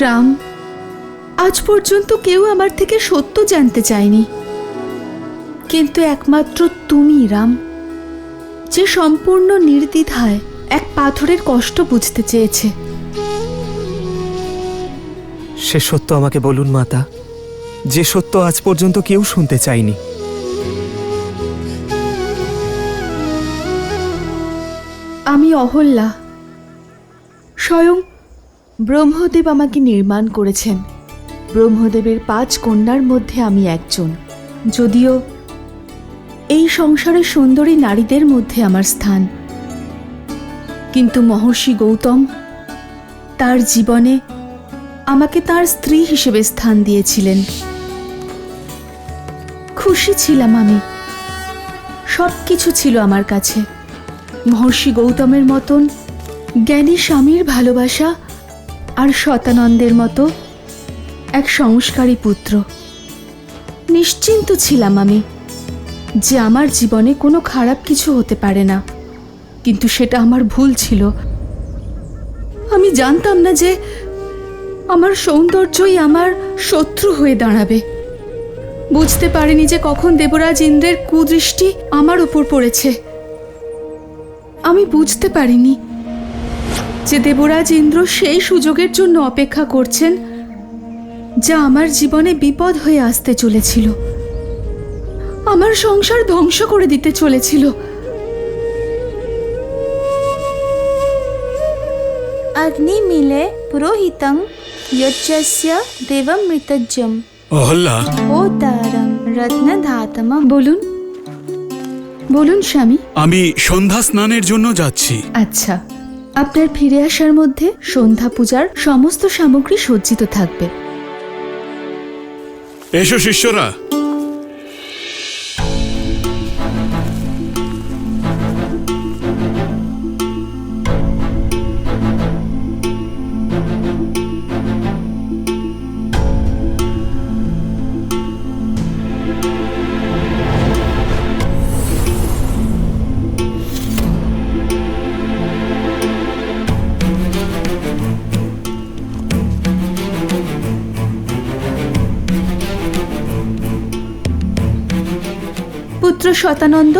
রাম, আজ পর্যন্ত কেউ আমার থেকে সত্য জানতে চায়নি, কিন্তু একমাত্র তুমি রাম, যে সম্পূর্ণ নির্দ্বিধায় এক পাথরের কষ্ট বুঝতে চেয়েছে। সে সত্য আমাকে বলুন মাতা, যে সত্য আজ পর্যন্ত কেউ শুনতে চায়নি। আমি অহল্যা। স্বয়ং ব্রহ্মদেব আমাকে নির্মাণ করেছেন। ব্রহ্মদেবের 5 কন্যার মধ্যে আমি একজন। যদিও এই সংসারের সুন্দরী নারীদের মধ্যে আমার স্থান, কিন্তু মহর্ষি গৌতম তার জীবনে আমাকে তার স্ত্রী হিসেবে স্থান দিয়েছিলেন। খুশি ছিলাম আমি, সব কিছু ছিল আমার কাছে। মহর্ষি গৌতমের মতন জ্ঞানী স্বামীর ভালোবাসা আর শতানন্দের মতো এক সংস্কারী পুত্র। নিশ্চিন্ত ছিলাম আমি যে আমার জীবনে কোনো খারাপ কিছু হতে পারে না, কিন্তু সেটা আমার ভুল ছিল। আমি জানতাম না যে আমার সৌন্দর্যই আমার শত্রু হয়ে দাঁড়াবে। বুঝতে পারিনি যে কখন দেবরাজ ইন্দ্রের কুদৃষ্টি আমার উপর পড়েছে। আমি বুঝতে পারিনি যে দেবরাজ ইন্দ্র সেই সুযোগের জন্য অপেক্ষা করছেন যা আমার জীবনে বিপদ হয়ে আসতে চলেছিল, আমার সংসার ধ্বংস করে দিতে চলেছিল। अग्नि मिले पुरोहितं यज्ञस्य देवं मृतज्यं অহল্যা, ओतारं रत्नधातमं। বলুন বলুন স্বামী। আমি সন্ধ্যা স্নানের জন্য যাচ্ছি। আচ্ছা, আপনার ফিরে আসার মধ্যে সন্ধ্যা পূজার সমস্ত সামগ্রী সজ্জিত থাকবে। এসো শিষ্যরা। পুত্র শতানন্দ,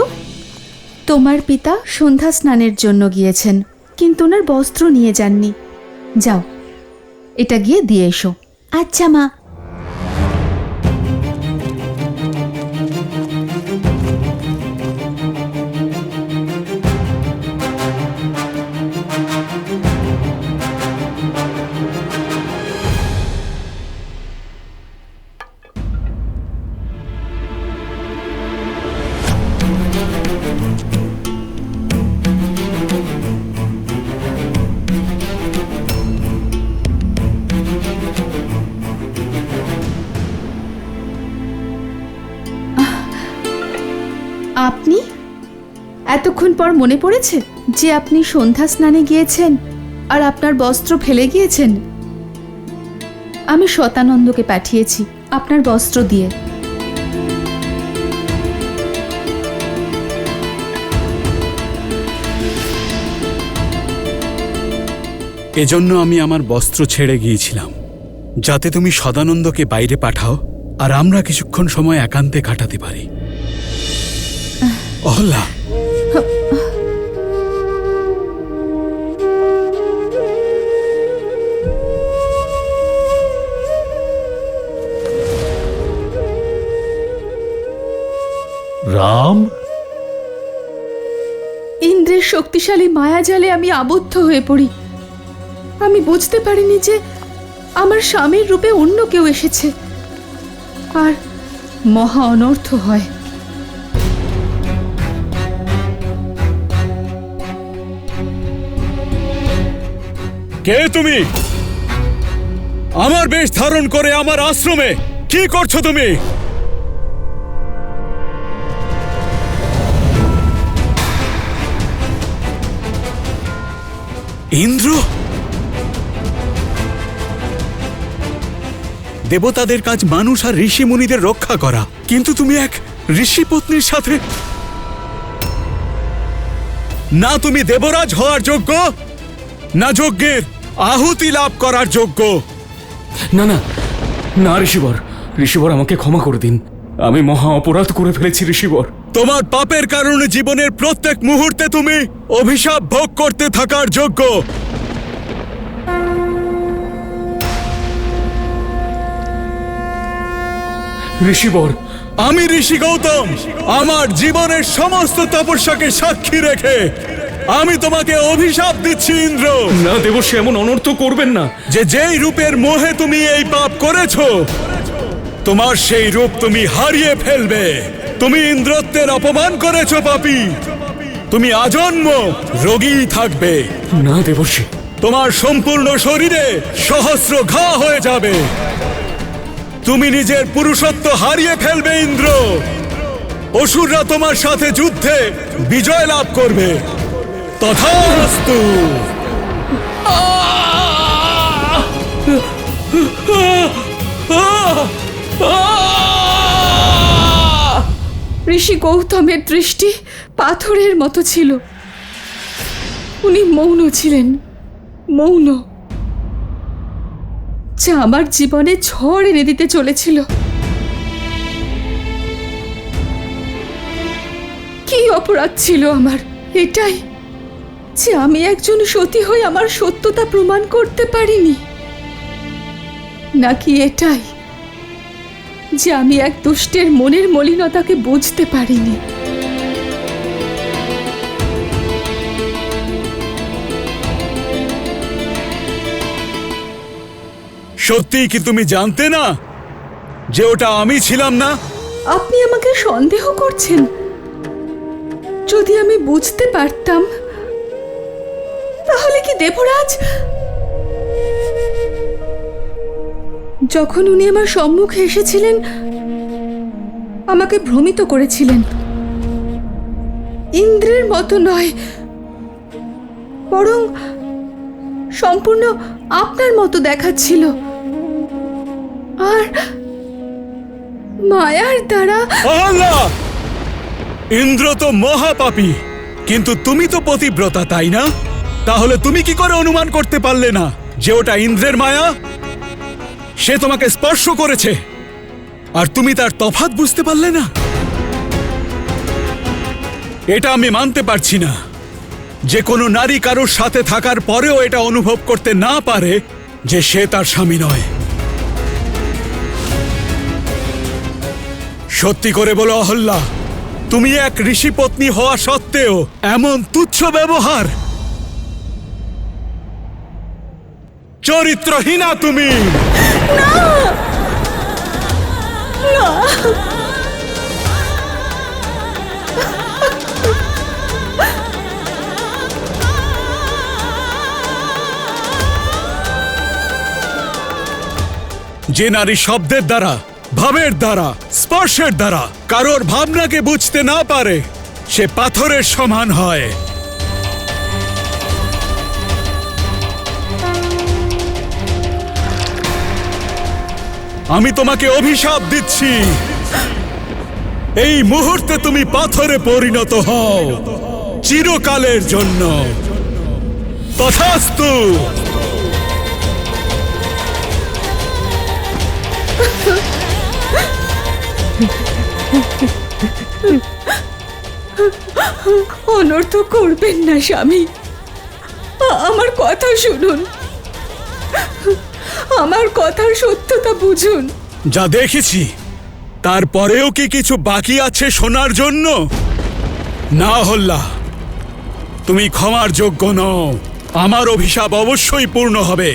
তোমার পিতা সন্ধ্যা স্নানের জন্য গিয়েছেন, কিন্তু ওনার বস্ত্র নিয়ে যাননি। যাও, এটা গিয়ে দিয়ে এসো। আচ্ছা মা। আপনি এতক্ষণ পর মনে পড়েছে যে আপনি সন্ধ্যা স্নানে গিয়েছেন আর আপনার বস্ত্র ফেলে গিয়েছেন? আমি শতানন্দকে পাঠিয়েছি আপনার বস্ত্র দিয়ে। এজন্য আমি আমার বস্ত্র ছেড়ে গিয়েছিলাম, যাতে তুমি সদানন্দকে বাইরে পাঠাও আর আমরা কিছুক্ষণ সময় একান্তে কাটাতে পারি। অহল্যা, রাম, ইন্দ্রের শক্তিশালী মায়াজালে আমি আবদ্ধ হয়ে পড়ি। আমি বুঝতে পারিনি যে আমার স্বামীর রূপে অন্য কেউ এসেছে আর মহা অনর্থ হয়। কে তুমি? আমার বেশ ধারণ করে আমার আশ্রমে কি করছো তুমি? ইন্দ্র? দেবতাদের কাজ মানুষ আর ঋষি মুনিদের রক্ষা করা, কিন্তু তুমি এক ঋষি পত্নীর সাথে। না তুমি দেবরাজ হওয়ার যোগ্য, না যজ্ঞের আহুতি লাভ করার যোগ্য। না না না ঋষিবর, ঋষিবর আমাকে ক্ষমা করে দিন। আমি মহা অপরাধ করে ফেলেছি ঋষিবর। তোমার পাপের কারণে জীবনের প্রত্যেক মুহূর্তে তুমি অভিশাপ ভোগ করতে থাকার যোগ্য। ঋষিবর, আমি ঋষি গৌতম আমার জীবনের সমস্ত তপস্যাকে সাক্ষী রেখে আমি তোমাকে অভিশাপ দিচ্ছি ইন্দ্র, না দেবর্ষি, এমন অনর্থ করবেন না। যে যেই রূপের মোহে তুমি এই পাপ করেছো তোমার সেই রূপ তুমি হারিয়ে ফেলবে। তুমি ইন্দ্রত্বের অপমান করেছো পাপী, তুমি আজন্ম রোগী থাকবে। না দেবর্ষি, তোমার সম্পূর্ণ শরীরে সহস্র ঘা হয়ে যাবে। তুমি নিজের পুরুষত্ব হারিয়ে ফেলবে ইন্দ্র। অসুররা তোমার সাথে যুদ্ধে বিজয় লাভ করবে। তথাস্তু। ঋষি গৌতমের দৃষ্টি পাথরের মতো ছিল। উনি মৌন ছিলেন, মৌন, যা আমার জীবনে ঝড় এনে দিতে চলেছিল। কি অপরাধ ছিল আমার? এটাই যে আমি একজন সতী হয়ে আমার সত্যতা প্রমাণ করতে পারিনি, নাকি এটাই যে আমি এক দুষ্টের মনের মলিনতাকে বুঝতে পারিনি? সত্যিই কি তুমি জানতে না যে ওটা আমি ছিলাম না? আপনি আমাকে সন্দেহ করছেন? যদি আমি বুঝতে পারতাম তাহলে কি দেবরাজ, যখন উনি আমার সম্মুখে এসেছিলেন, আমাকে ভ্রমিত করেছিলেন? ইন্দ্রের মতো নয়, বরং সম্পূর্ণ আপনার মতো দেখাচ্ছিল। আর মায়ার দ্বারা আল্লাহ! ইন্দ্র তো মহাপাপী, কিন্তু তুমি তো পতিব্রতা, তাই না? তাহলে তুমি কি করে অনুমান করতে পারলে না যে ওটা ইন্দ্রের মায়া? সে তোমাকে স্পর্শ করেছে আর তুমি তার তফাৎ বুঝতে পারলে না? এটা আমি মানতে পারছি না যে কোনো নারী কারোর সাথে থাকার পরেও এটা অনুভব করতে না পারে যে সে তার স্বামী নয়। সত্যি করে বলো অহল্যা, তুমি এক ঋষি পত্নী হওয়া সত্ত্বেও এমন তুচ্ছ ব্যবহার? চরিত্রহীনা তুমি! যে নারী শব্দের দ্বারা, ভাবের দ্বারা, স্পর্শের দ্বারা কারোর ভাবনাকে বুঝতে না পারে, সে পাথরের সমান হয়। আমি তোমাকে অভিশাপ দিচ্ছি, এই মুহূর্তে তুমি পাথরে পরিণত হও চিরকালের জন্য। তথাস্তু। অনর্থ করবেন না স্বামী, আমার কথা শুনুন, আমার কথার সত্যতা বুঝুন। যা দেখেছি তারপরেও কি কিছু বাকি আছে শোনার জন্য? না হল্লা, তুমি ক্ষমার যোগ্য নও। আমার অভিশাপ অবশ্যই পূর্ণ হবে।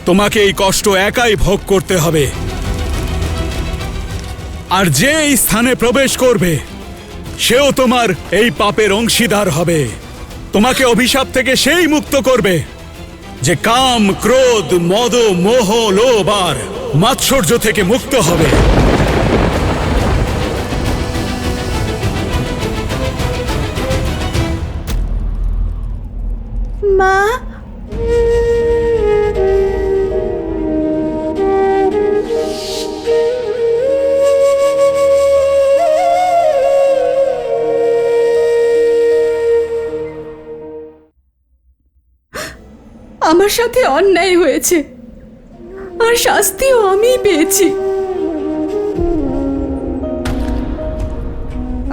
তোমাকে এই কষ্ট একাই ভোগ করতে হবে। আর যে এই স্থানে প্রবেশ করবে সেও তোমার এই পাপের অংশীদার হবে। তোমাকে অভিশাপ থেকে সেই মুক্ত করবে যে কাম, ক্রোধ, মদ, মোহ, লোভ আর মাৎসর্য থেকে মুক্ত হবে। মা, আমার সাথে অন্যায় হয়েছে, আর শাস্তিও আমিই পেয়েছি।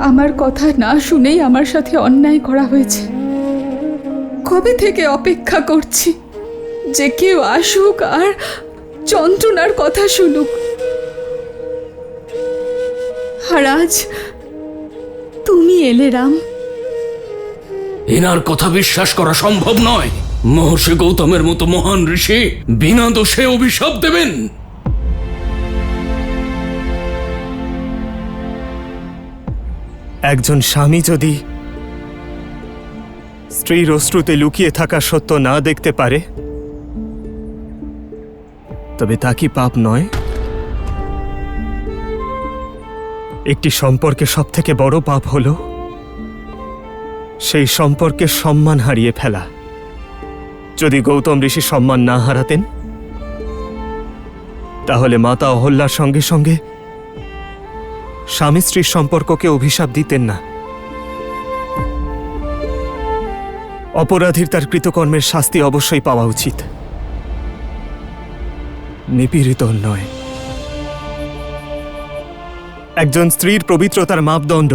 আমার কথা না শুনেই আমার সাথে অন্যায় করা হয়েছে। কবে থেকে অপেক্ষা করছি যে কেউ আসুক আর যন্ত্রণার কথা শুনুক। আর আজ তুমি এলে রাম। এনার কথা বিশ্বাস করা সম্ভব নয়। মহর্ষি গৌতমের মতো মহান ঋষি বিনা দোষে অভিশাপ দেবেন? একজন স্বামী যদি স্ত্রীর অশ্রুতে লুকিয়ে থাকা সত্য না দেখতে পারে, তবে তা কি পাপ নয়? একটি সম্পর্কে সবথেকে বড় পাপ হল সেই সম্পর্কের সম্মান হারিয়ে ফেলা। যদি গৌতম ঋষি সম্মান না হারাতেন, তাহলে মাতা অহল্যার সঙ্গে সঙ্গে স্বামী স্ত্রীর সম্পর্ককে অভিশাপ দিতেন না। অপরাধীর তার কৃতকর্মের শাস্তি অবশ্যই পাওয়া উচিত, নিপীড়িত নয়। একজন স্ত্রীর পবিত্রতার মাপদণ্ড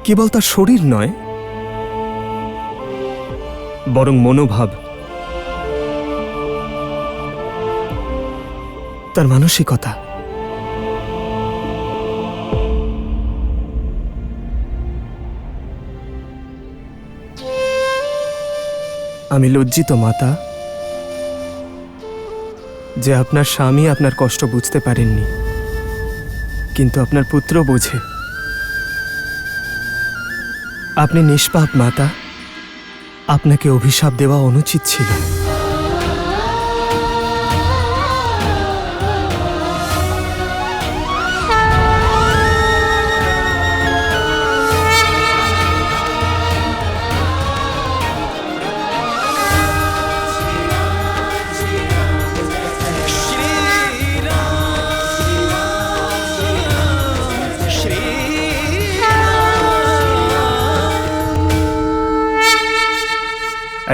কেবল তার শরীর নয়, বরং মনোভাব, তার মানসিকতা। আমি লজ্জিত মাতা যে আপনার স্বামী আপনার কষ্ট বুঝতে পারেননি, কিন্তু আপনার পুত্র বোঝে। আপনি নিষ্পাপ মাতা, আপনাকে অভিশাপ দেওয়া অনুচিত ছিল।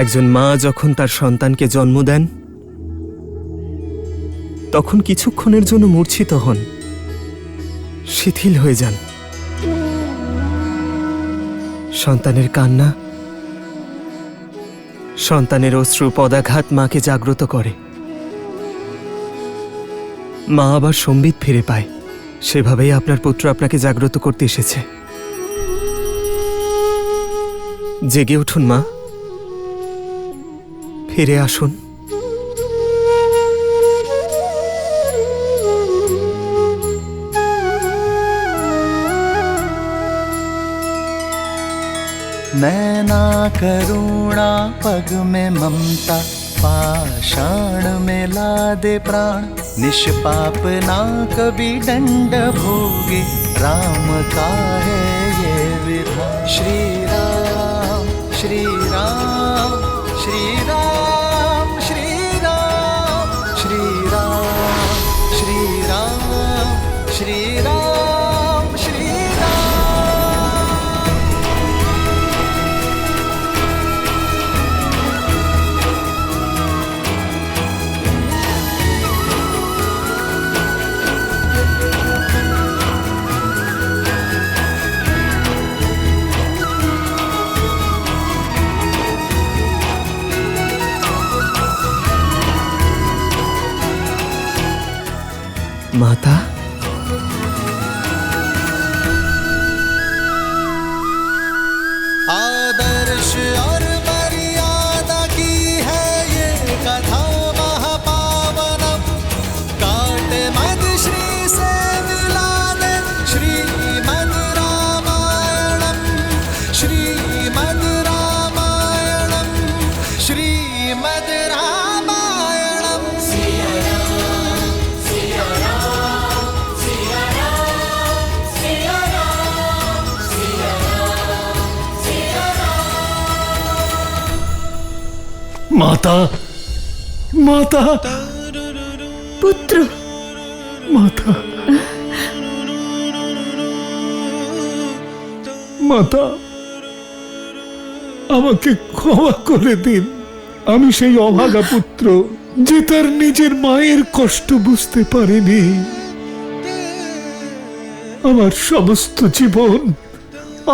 একজন মা যখন তার সন্তানকে জন্ম দেন, তখন কিছুক্ষণের জন্য মূর্ছিত হন, শিথিল হয়ে যান। সন্তানের কান্না, সন্তানের অশ্রু, পদাঘাত মাকে জাগ্রত করে। মা আবার সম্বিত ফিরে পায়। সেভাবেই আপনার পুত্র আপনাকে জাগ্রত করতে এসেছে। জেগে উঠুন মা, ফিরে আসুন। नैना करुणा पग में ममता, पाषाण में ला दे प्राण। निष्पाप ना कभी दंड भोगे, राम का है ये विधान। श्री राम श्री राम श्री राम श्री राम श्री राम श्री राम श्री राम श्री राम। माता, आदर्श और मर्यादा की है ये कथा महापावनम। काट मद श्री से मिला दे श्रीमद् रामायणम, श्रीमद् रामायणम, श्रीमद् रामायणम। माता, माता, পুত্র, মাতা, মাতা, আমাকে ক্ষমা করে দিন। আমি সেই অভাগা পুত্র যে তার নিজের মায়ের কষ্ট বুঝতে পারেনি। আমার সমস্ত জীবন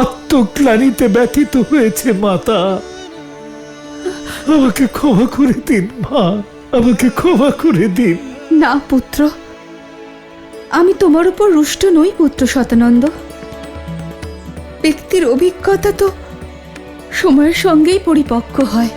আত্মগ্লানিতে ব্যথিত হয়েছে মাতা। আমাকে ক্ষমা করে দিন মা, আমাকে ক্ষমা করে দিন। না পুত্র, আমি তোমার উপর রুষ্ট নই পুত্র শতানন্দ। ব্যক্তির অভিজ্ঞতা তো সময়ের সঙ্গেই পরিপক্ক হয়।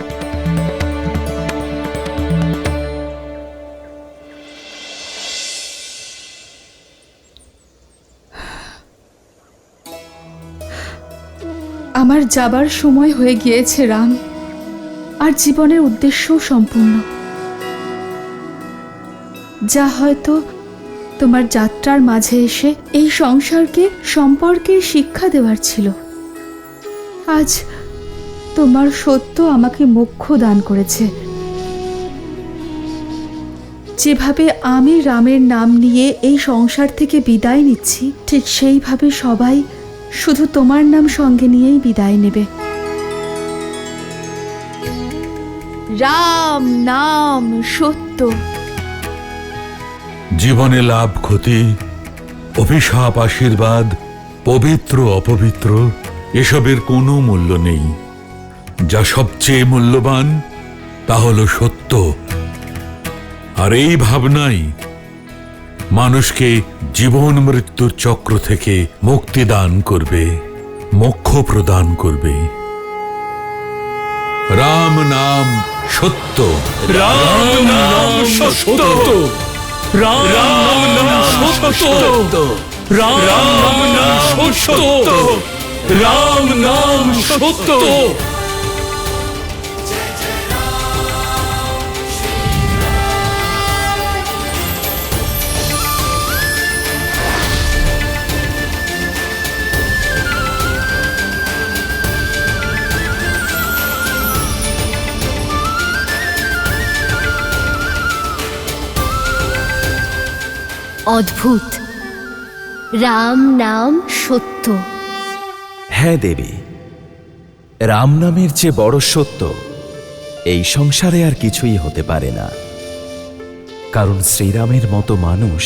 আমার যাবার সময় হয়ে গিয়েছে রাম, আর জীবনের উদ্দেশ্যও সম্পূর্ণ। যা হয়তো তোমার যাত্রার মাঝে এসে এই সংসারকে সম্পর্কের শিক্ষা দেওয়ার ছিল, আজ তোমার সত্য আমাকে মোক্ষ দান করেছে। যেভাবে আমি রামের নাম নিয়ে এই সংসার থেকে বিদায় নিচ্ছি, ঠিক সেইভাবে সবাই শুধু তোমার নাম সঙ্গে নিয়েই বিদায় নেবে। রাম নাম সত্য। জীবনে লাভ ক্ষতি, অভিশাপ আশীর্বাদ, পবিত্র অপবিত্র, এসবের কোনো মূল্য নেই। যা সবচেয়ে মূল্যবান তা হলো সত্য। আর এই ভাবনাই মানুষকে জীবন মৃত্যুর চক্র থেকে মুক্তি দান করবে, মোক্ষ প্রদান করবে। রাম নাম সত্য। রাম নাম সত্য। রাম নাম সত্য। রাম নাম সত্য। রাম নাম সত্য। অদ্ভুত। রাম নাম সত্য। হ্যাঁ দেবী, রাম নামের যে বড় সত্য এই সংসারে আর কিছুই হতে পারে না। কারণ শ্রীরামের মতো মানুষ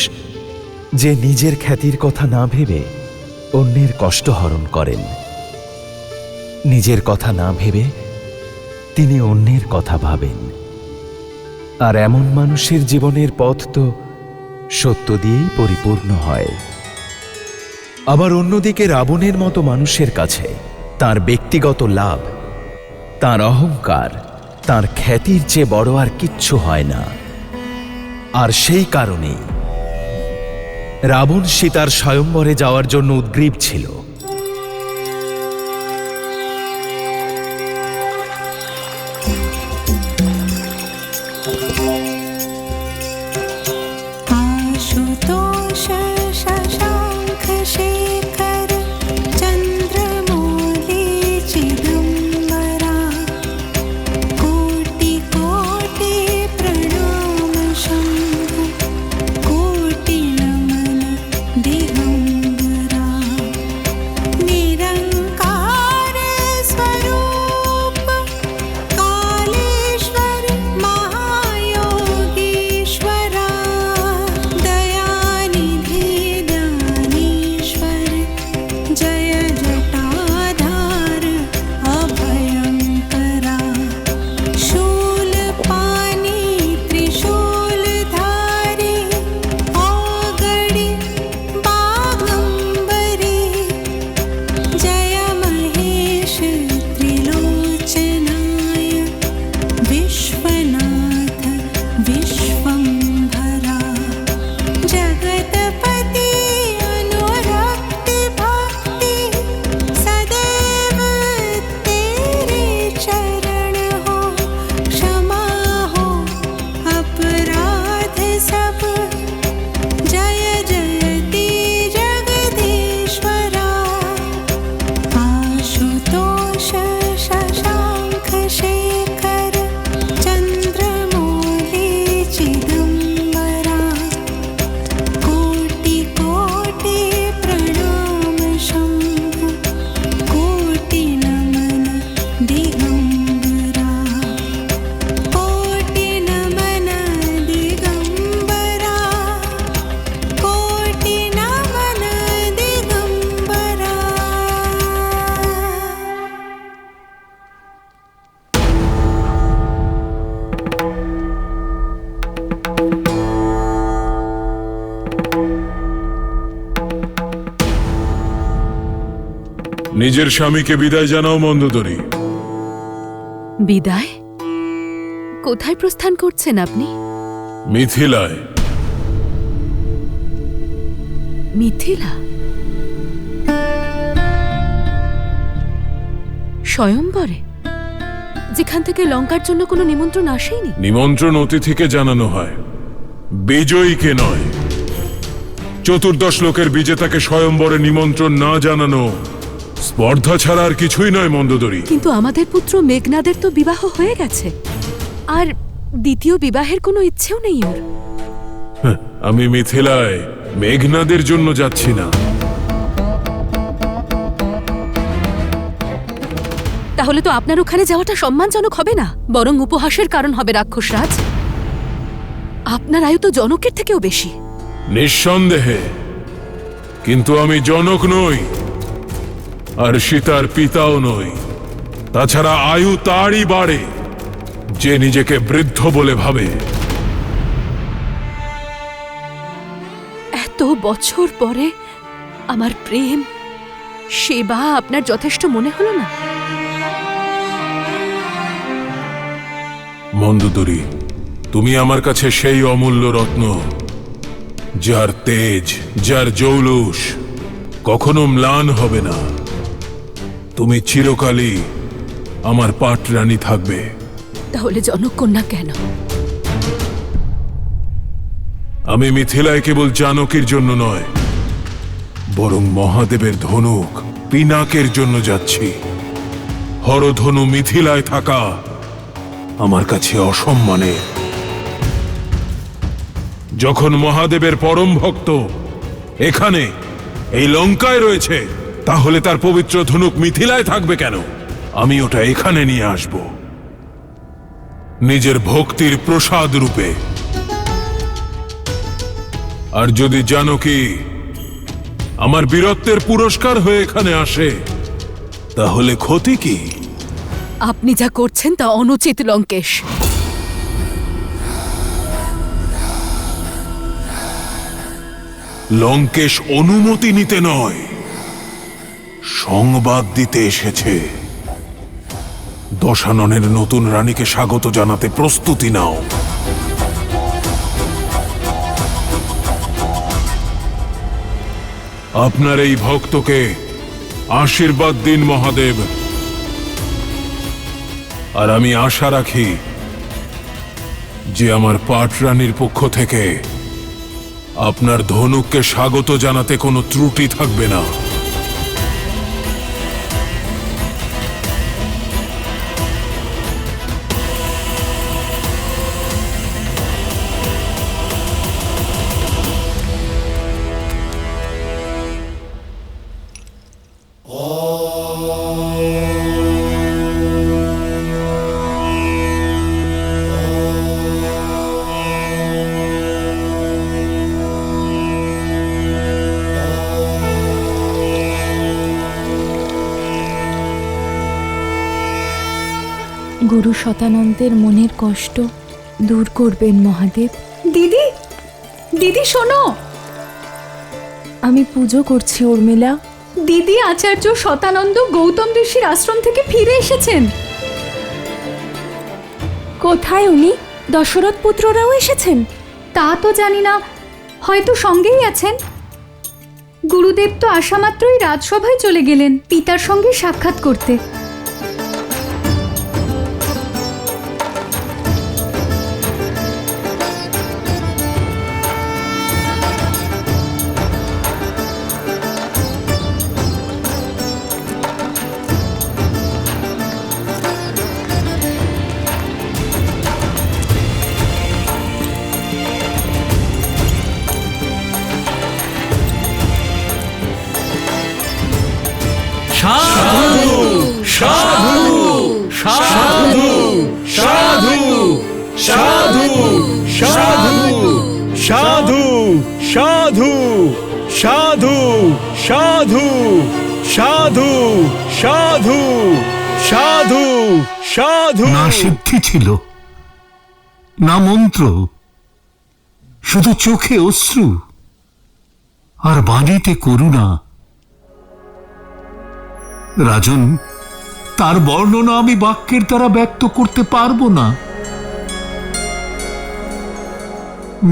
যে নিজের খ্যাতির কথা না ভেবে অন্যের কষ্ট হরণ করেন, নিজের কথা না ভেবে তিনি অন্যের কথা ভাবেন। আর এমন মানুষের জীবনের পথ তো সত্য দিয়েই পরিপূর্ণ হয়। আবার অন্যদিকে রাবণের মতো মানুষের কাছে তার ব্যক্তিগত লাভ, তার অহংকার, তার খ্যাতির চেয়ে বড় আর কিচ্ছু হয় না। আর সেই কারণেই রাবণ সীতার স্বয়ম্বরে যাওয়ার জন্য উদ্গ্রীব ছিল। নিজের স্বামীকে বিদায় জানাও মন্দোদরী। বিদায়? কোথায় প্রস্থান করছেন আপনি? মিথিলায়। মিথিলা? স্বয়ম্বরে, যেখান থেকে লঙ্কার জন্য কোনো নিমন্ত্রণ আসেনি? নিমন্ত্রণ অতিথিকে জানানো হয়, বিজয়ীকে নয়। চতুর্দশ লোকের বিজেতাকে স্বয়ম্বরে নিমন্ত্রণ না জানানো স্পর্ধা ছাড়া আর কিছুই নয় মন্দোদরী। কিন্তু আমাদের পুত্র মেঘনাদের তো বিবাহ হয়ে গেছে, আর দ্বিতীয় বিবাহের কোনো ইচ্ছেও নেই ওর। আমি মিথিলায় মেঘনাদের জন্য যাচ্ছি না। তাহলে তো আপনার ওখানে যাওয়াটা সম্মানজনক হবে না, বরং উপহাসের কারণ হবে রাক্ষসরাজ। আপনার আয়ু তো জনকের থেকেও বেশি। নিঃসন্দেহে, কিন্তু আমি জনক নই, আর সীতার পিতাও নই। তাছাড়া আয়ু তারই বাড়ে যে নিজেকে বৃদ্ধ বলে ভাবে। এত বছর পরে আমার প্রেম সেবা আপনার যথেষ্ট মনে হলো না? মন্দোদরী, তুমি আমার কাছে সেই অমূল্য রত্ন, যার তেজ, যার জৌলুস কখনো ম্লান হবে না। তুমি চিরকালই আমার পাটরানী থাকবে। তাহলে জনক কন্যা কেন? আমি মিথিলায় কেবল জানকীর জন্য নয়, বরং মহাদেবের ধনুক পিনাকের জন্য যাচ্ছি। হরধনু মিথিলায় থাকা আমার কাছে অসম্মানে। যখন মহাদেবের পরম ভক্ত এখানে এই লঙ্কায় রয়েছে, তাহলে তার পবিত্র ধনুক মিথিলায় থাকবে কেন? আমি ওটা এখানে নিয়ে আসব, নিজের ভক্তির প্রসাদ রূপে। আর যদি জানকী আমার বীরত্বের পুরস্কার হয়ে এখানে আসে, তাহলে ক্ষতি কি? আপনি যা করছেন তা অনুচিত লঙ্কেশ। লঙ্কেশ অনুমতি নিতে নয়, সংবাদ দিতে এসেছে। দশাননের নতুন রানীকে স্বাগত জানাতে প্রস্তুতি নাও। আপনার এই ভক্তকে আশীর্বাদ দিন মহাদেব। আর আমি আশা রাখি যে আমার পাটরানীর পক্ষ থেকে আপনার ধনুককে স্বাগত জানাতে কোনো ত্রুটি থাকবে না। গুরু শতানন্দের মনের কষ্ট দূর করবেন মহাদেব। দিদি, দিদি শোনো। আমি পুজো করছি উর্মিলা। দিদি, আচার্য শতানন্দ গৌতম ঋষির আশ্রম থেকে ফিরে এসেছেন। কোথায় উনি? দশরথ পুত্ররাও এসেছেন? তা তো জানি না, হয়তো সঙ্গেই আছেন। গুরুদেব তো আসা মাত্রই রাজসভায় চলে গেলেন পিতার সঙ্গে সাক্ষাৎ করতে। সাধু সাধু সাধু সাধু সাধু সাধু সাধু সাধু। না সিদ্ধি ছিল, না মন্ত্র, শুধু চোখে অশ্রু আর বাণীতে করুণা। রাজন, তার বর্ণনা আমি বাক্যের দ্বারা ব্যক্ত করতে পারবো না।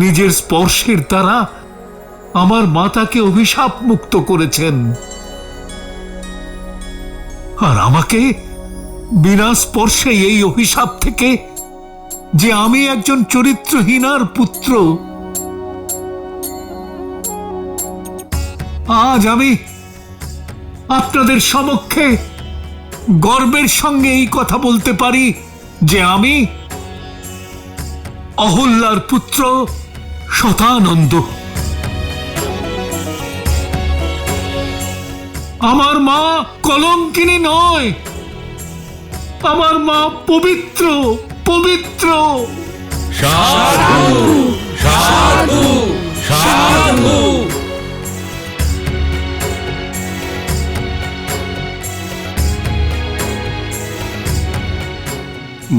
নিজের স্পর্শের দ্বারা আমার মাতাকে অভিশাপ মুক্ত করেছেন, আর আমাকে বিনা স্পর্শে এই অভিশাপ থেকে, যে আমি একজন চরিত্রহীনার পুত্র, আজ আমি আপনাদের সমক্ষে গর্বের সঙ্গে এই কথা বলতে পারি যে আমি অহল্যার পুত্র শতানন্দ। আমার মা কলঙ্কিনী নয়, আমার মা পবিত্র, পবিত্র। সাধু সাধু সাধু।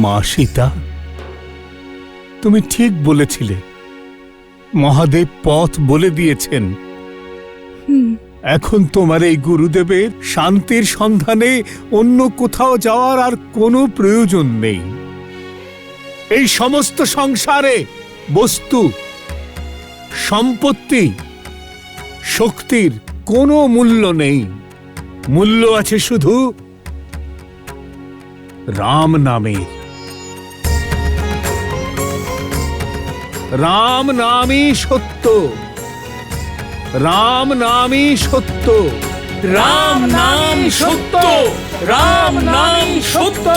মা সীতা, তুমি ঠিক বলেছিলে, মহাদেব পথ বলে দিয়েছেন। এখন তোমার এই গুরুদেবের শান্তির সন্ধানে অন্য কোথাও যাওয়ার আর কোনো প্রয়োজন নেই। এই সমস্ত সংসারে বস্তু, সম্পত্তি, শক্তির কোনো মূল্য নেই। মূল্য আছে শুধু রাম নামের। রাম নামই সত্য, রাম নামই সত্য, রাম নাম সত্য, রাম নাম সত্য,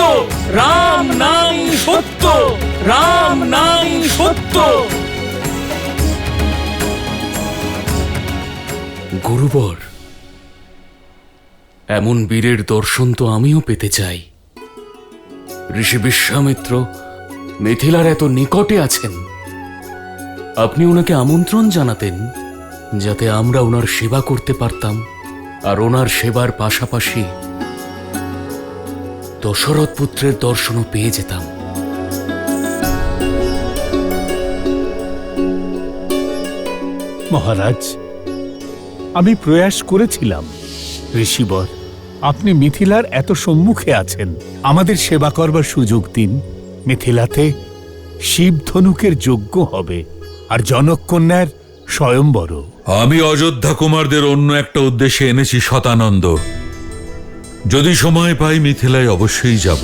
রাম নাম সত্য, রাম নাম সত্য। গুরুবর, এমন বীরের দর্শন তো আমিও পেতে চাই। ঋষি বিশ্বামিত্র মিথিলার এত নিকটে আছেন, আপনি ওনাকে আমন্ত্রণ জানাতেন যাতে আমরা ওনার সেবা করতে পারতাম, আর ওনার সেবার পাশাপাশি দশরথ পুত্রের দর্শনও পেয়ে যেতাম। মহারাজ, আমি প্রয়াস করেছিলাম। ঋষিবর, আপনি মিথিলার এত সম্মুখে আছেন, আমাদের সেবা করবার সুযোগ দিন। মিথিলাতে শিব ধনুকের যজ্ঞ হবে, আর জনক কন্যার স্বয়ম্বর। আমি অযোধ্যা কুমারদের অন্য একটা উদ্দেশ্যে এনেছি শতানন্দ। যদি সময় পাই মিথিলায় অবশ্যই যাব।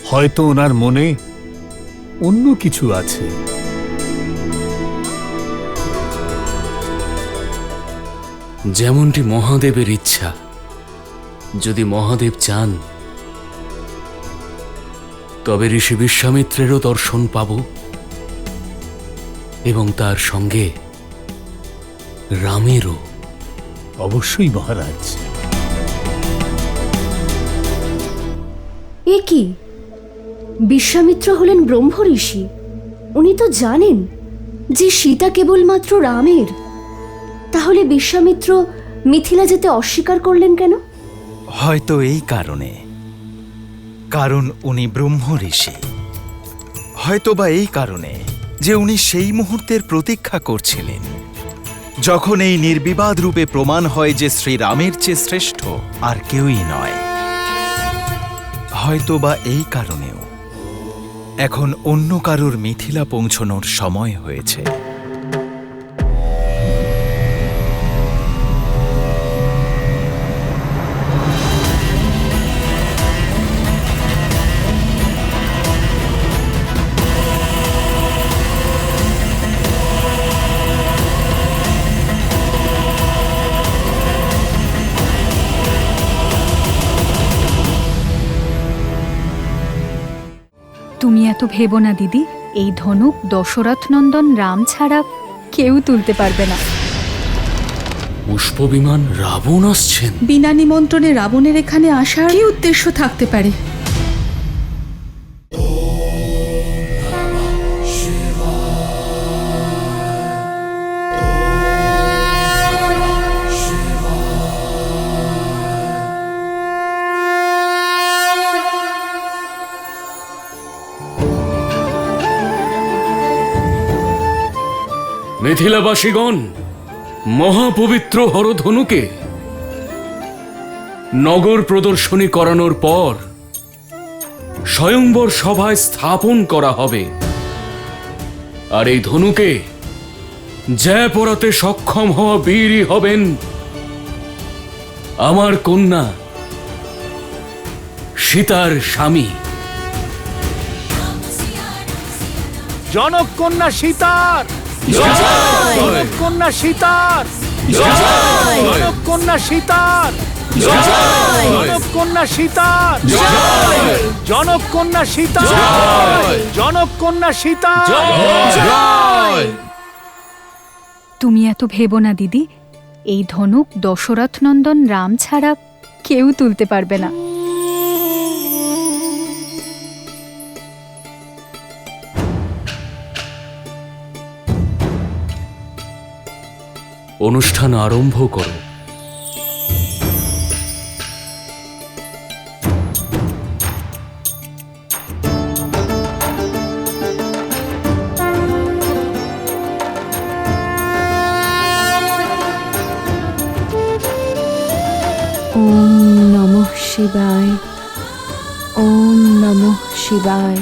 হয়তো ওনার মনে অন্য কিছু আছে। যেমনটি মহাদেবের ইচ্ছা। যদি মহাদেব চান তবে ঋষি বিশ্বামিত্রেরও দর্শন পাব, এবং তার সঙ্গে রামেরও। অবশ্যই মহারাজ। এ কি, বিশ্বামিত্র হলেন ব্রহ্ম ঋষি। উনি তো জানেন যে সীতা কেবলমাত্র রামের। তাহলে বিশ্বামিত্র মিথিলা যেতে অস্বীকার করলেন কেন? হয়তো এই কারণে, কারণ উনি ব্রহ্ম ঋষি। হয়তোবা এই কারণে যে উনি সেই মুহূর্তের প্রতীক্ষা করছিলেন, যখন এই নির্বিবাদ রূপে প্রমাণ হয় যে শ্রীরামের চেয়ে শ্রেষ্ঠ আর কেউই নয়। হয়তোবা এই কারণেও এখন অন্য কারুর মিথিলা পৌঁছনোর সময় হয়েছে। তুমি এত ভেবো না দিদি, এই ধনুক দশরথ নন্দন রাম ছাড়া কেউ তুলতে পারবে না। পুষ্পবিমান রাবণ আসছেন। বিনা নিমন্ত্রণে রাবণের এখানে আসার কি উদ্দেশ্য থাকতে পারে? মিথিলাবাসীগণ, মহাপবিত্র হরধনুকে নগর প্রদর্শনী করানোর পর স্বয়ংবর সভায় স্থাপন করা হবে। আর এই ধনুকে জয় পড়াতে সক্ষম হওয়া বীরই হবেন আমার কন্যা সীতার স্বামী। জনক কন্যা সীতার, জনক কন্যা সীতার, জনক কন্যা সীতার, জনক কন্যা সীতার, জনক কন্যা সীতার, জনক কন্যা সীতার। তুমি এত ভেবো না দিদি, এই ধনুক দশরথ নন্দন রাম ছাড়া কেউ তুলতে পারবে না। অনুষ্ঠান আরম্ভ করো। ওম নমঃ শিবায়, ওম নমঃ শিবায়।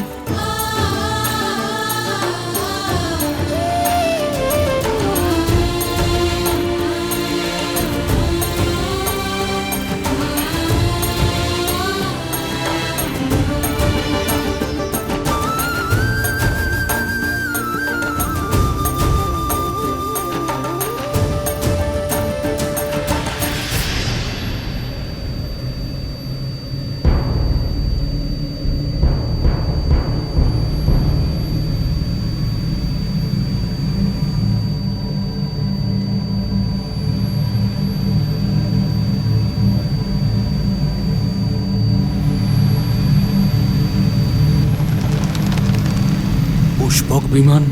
পুষ্পক বিমান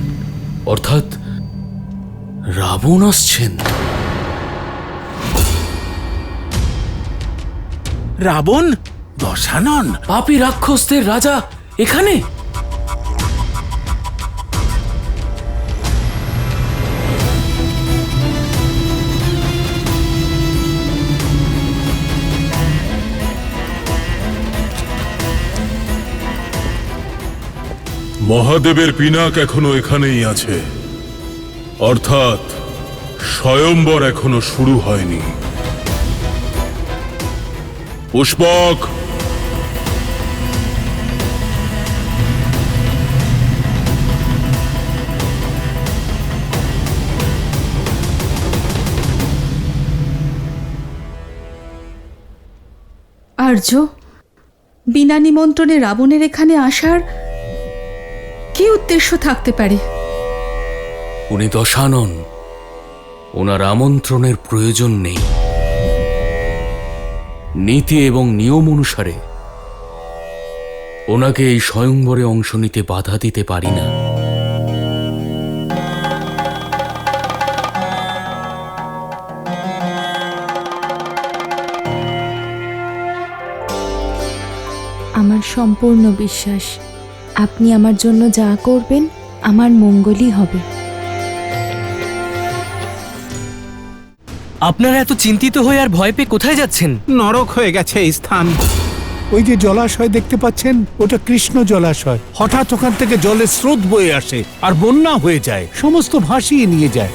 অর্থাৎ রাবণ আসছেন। রাবণ? দশানন? পাপী রাক্ষসদের রাজা এখানে? মহাদেবের পিনাক এখনো এখানেই আছে, অর্থাৎ স্বয়ম্বর এখনো শুরু হয়নি। পুষ্পক, আর্য, বিনা নিমন্ত্রণে রাবণের এখানে আসার কি উদ্দেশ্য থাকতে পারে? উনি দশানন, ওনার আমন্ত্রণের প্রয়োজন নেই। নীতি এবং নিয়ম অনুসারে ওনাকে এই স্বয়ংবরে অংশ নিতে বাধা দিতে পারি না। আমার সম্পূর্ণ বিশ্বাস আপনি আমার জন্য যা করবেন আমার মঙ্গলই হবে। আপনারা এত চিন্তিত হয়ে আর ভয় পেয়ে কোথায় যাচ্ছেন? নরক হয়ে গেছে এই স্থান। ওই যে জলাশয় দেখতে পাচ্ছেন, ওটা কৃষ্ণ জলাশয়। হঠাৎ ওখান থেকে জলের স্রোত বয়ে আসে আর বন্যা হয়ে যায়, সমস্ত ভাসিয়ে নিয়ে যায়।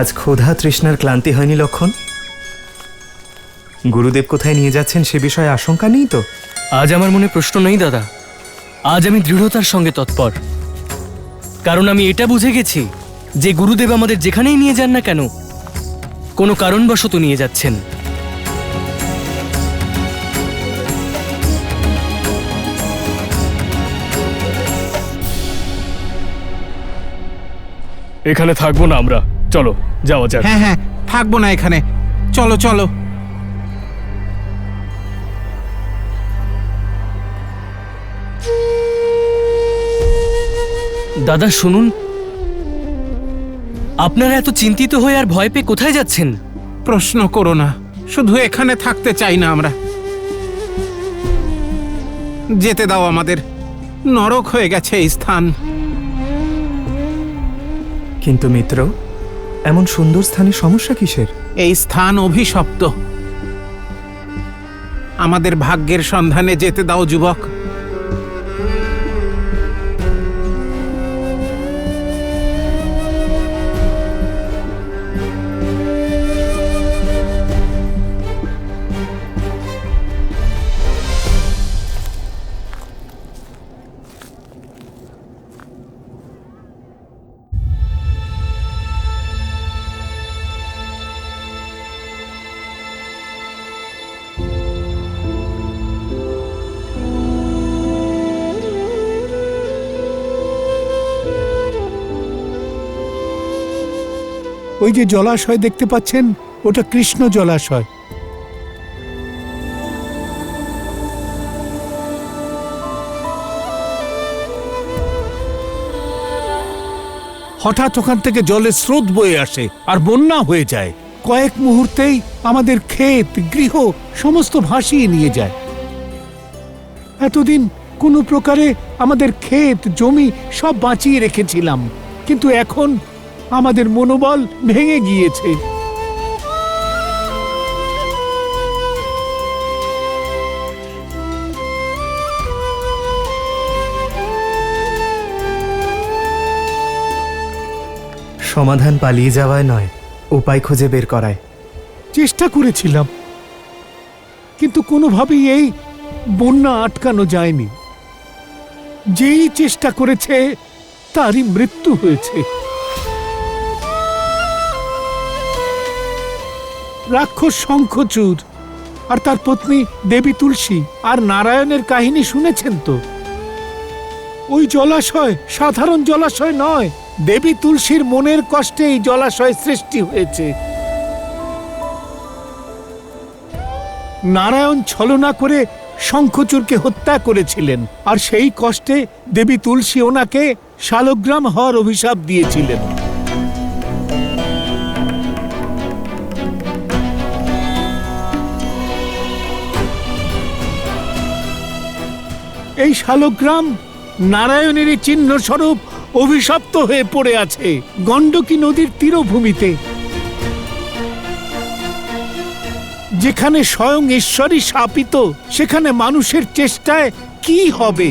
আজ ক্ষুধা তৃষ্ণার ক্লান্তি হয়নি লক্ষণ? গুরুদেব কোথায় নিয়ে যাচ্ছেন সে বিষয়ে আশঙ্কা নেই তো? আজ আমার মনে প্রশ্ন নেই দাদা, আজ আমি দৃঢ়তার সঙ্গে তৎপর। কারণ আমি এটা বুঝে গেছি যে গুরুদেব আমাদের যেখানেই নিয়ে যান না কেন কোনো কারণবশত নিয়ে যাচ্ছেন। এখানে থাকবো না আমরা, চলো যাওয়া যাক। হ্যাঁ হ্যাঁ, থাকবো না এখানে, চলো চলো। দাদা শুনুন, আপনারা এত চিন্তিত হয়ে আর ভয় পেয়ে কোথায় যাচ্ছেন? প্রশ্ন করো না, শুধু এখানে থাকতে চাই না আমরা। যেতে দাও আমাদের, নরক হয়ে গেছে এই স্থান। কিন্তু মিত্র, এমন সুন্দর স্থানে সমস্যা কিসের? এই স্থান অভিশপ্ত। আমাদের ভাগ্যের সন্ধানে যেতে দাও যুবক। ওই যে জলাশয় দেখতে পাচ্ছেন, ওটা কৃষ্ণ জলাশয়। হঠাৎ ওখান থেকে জলের স্রোত বয়ে আসে আর বন্যা হয়ে যায়। কয়েক মুহূর্তেই আমাদের ক্ষেত, গৃহ সমস্ত ভাসিয়ে নিয়ে যায়। এতদিন কোনো প্রকারে আমাদের ক্ষেত, জমি সব বাঁচিয়ে রেখেছিলাম, কিন্তু এখন আমাদের মনোবল ভেঙে গিয়েছে। সমাধান পালিয়ে যাওয়ায় নয়, উপায় খুঁজে বের করায়। চেষ্টা করেছিলাম, কিন্তু কোনোভাবেই এই বন্যা আটকানো যায়নি। যেই চেষ্টা করেছে তারই মৃত্যু হয়েছে। রাক্ষস শঙ্খচূড় আর তার পত্নী দেবী তুলসী আর নারায়ণের কাহিনী শুনেছেন তো? ওই জলাশয় সাধারণ জলাশয় নয়, দেবী তুলসীর মনের কষ্টে এই জলাশয় সৃষ্টি হয়েছে। নারায়ণ ছলনা করে শঙ্খচূড়কে হত্যা করেছিলেন, আর সেই কষ্টে দেবী তুলসী ওনাকে শালগ্রাম হওয়ার অভিশাপ দিয়েছিলেন। এই শালগ্রাম নারায়ণেরই চিহ্ন স্বরূপ অভিশপ্ত হয়ে পড়ে আছে গণ্ডকী নদীর তীরভূমিতে, যেখানে স্বয়ং ঈশ্বরই শাপিত। সেখানে মানুষের চেষ্টায় কি হবে?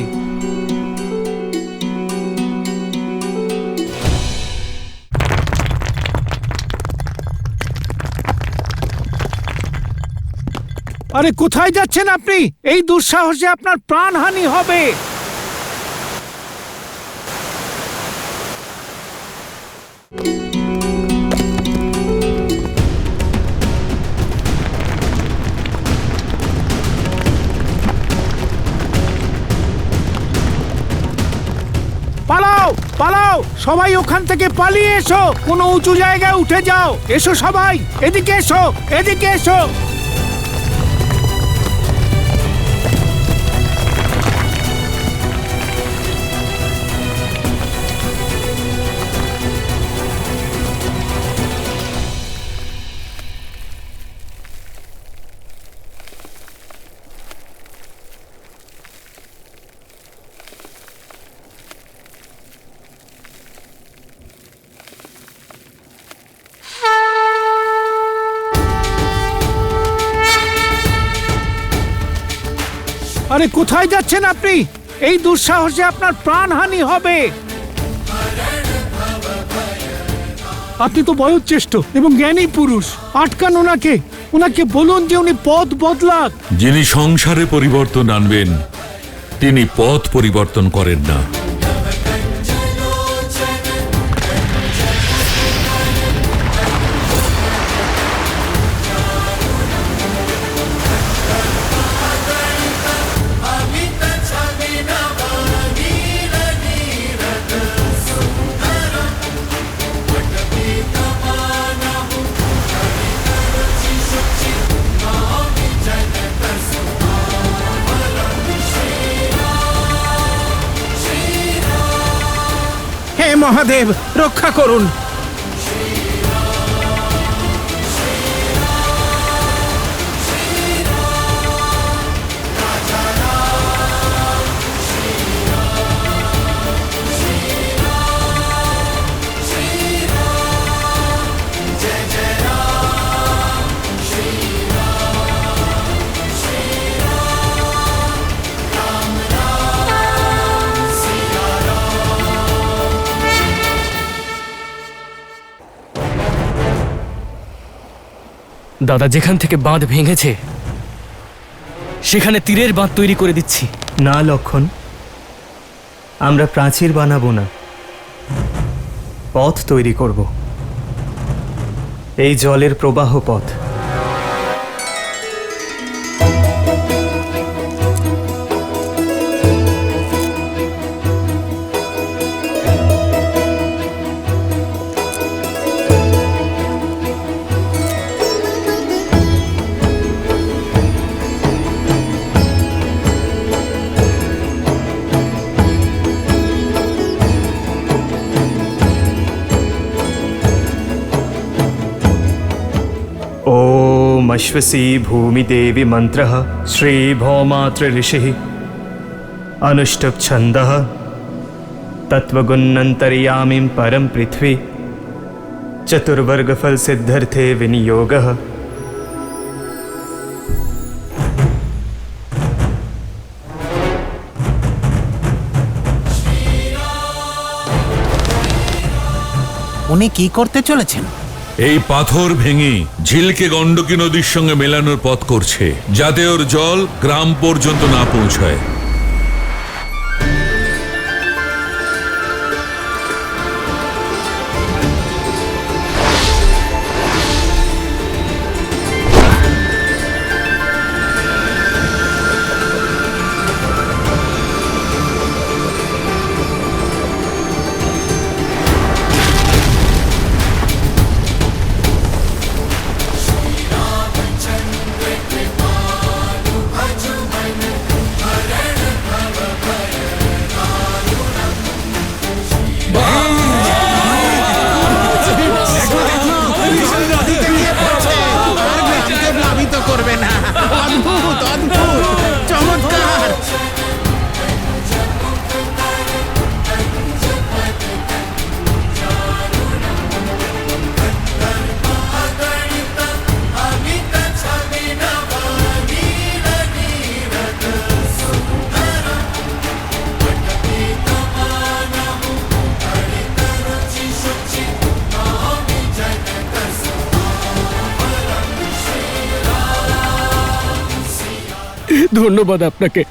আরে কোথায় যাচ্ছেন আপনি? এই দুঃসাহসে আপনার প্রাণহানি হবে। পালাও পালাও, সবাই ওখান থেকে পালিয়ে এসো, কোনো উঁচু জায়গায় উঠে যাও। এসো সবাই, এদিকে এসো, এদিকে এসো। আরে কোথায় যাচ্ছেন আপনি? এই দুঃসাহসে আপনার প্রাণহানি হবে। আপনি তো বয়োজ্যেষ্ঠ এবং জ্ঞানী পুরুষ, আটকান ওনাকে। ওনাকে বলুন যে উনি পথ বদলাক। যিনি সংসারে পরিবর্তন আনবেন তিনি পথ পরিবর্তন করেন না। হে মহাদেব, রক্ষা করুন। দাদা, যেখান থেকে বাঁধ ভেঙেছে সেখানে তীরের বাঁধ তৈরি করে দিচ্ছি। না লক্ষণ, আমরা প্রাচীর বানাবো না, পথ তৈরি করব, এই জলের প্রবাহ পথ। ओम अश्वसी भूमि देवी मंत्र श्री भौमात्र ऋषि अनुष्टुप छंद तत्वगुणंतर्यामीं परम पृथ्वी चतुर्वर्ग फल सिद्धर्थे विनियोग। উনি কি করতে চলেছেন? এই পাথর ভেঙে ঝিলকে গণ্ডকী নদীর সঙ্গে মেলানোর পথ করছে, যাতে ওর জল গ্রাম পর্যন্ত না পৌঁছায়। করবে না। অদ্ভুত, অদ্ভুত, চমৎকার। ধন্যবাদ আপনাকে,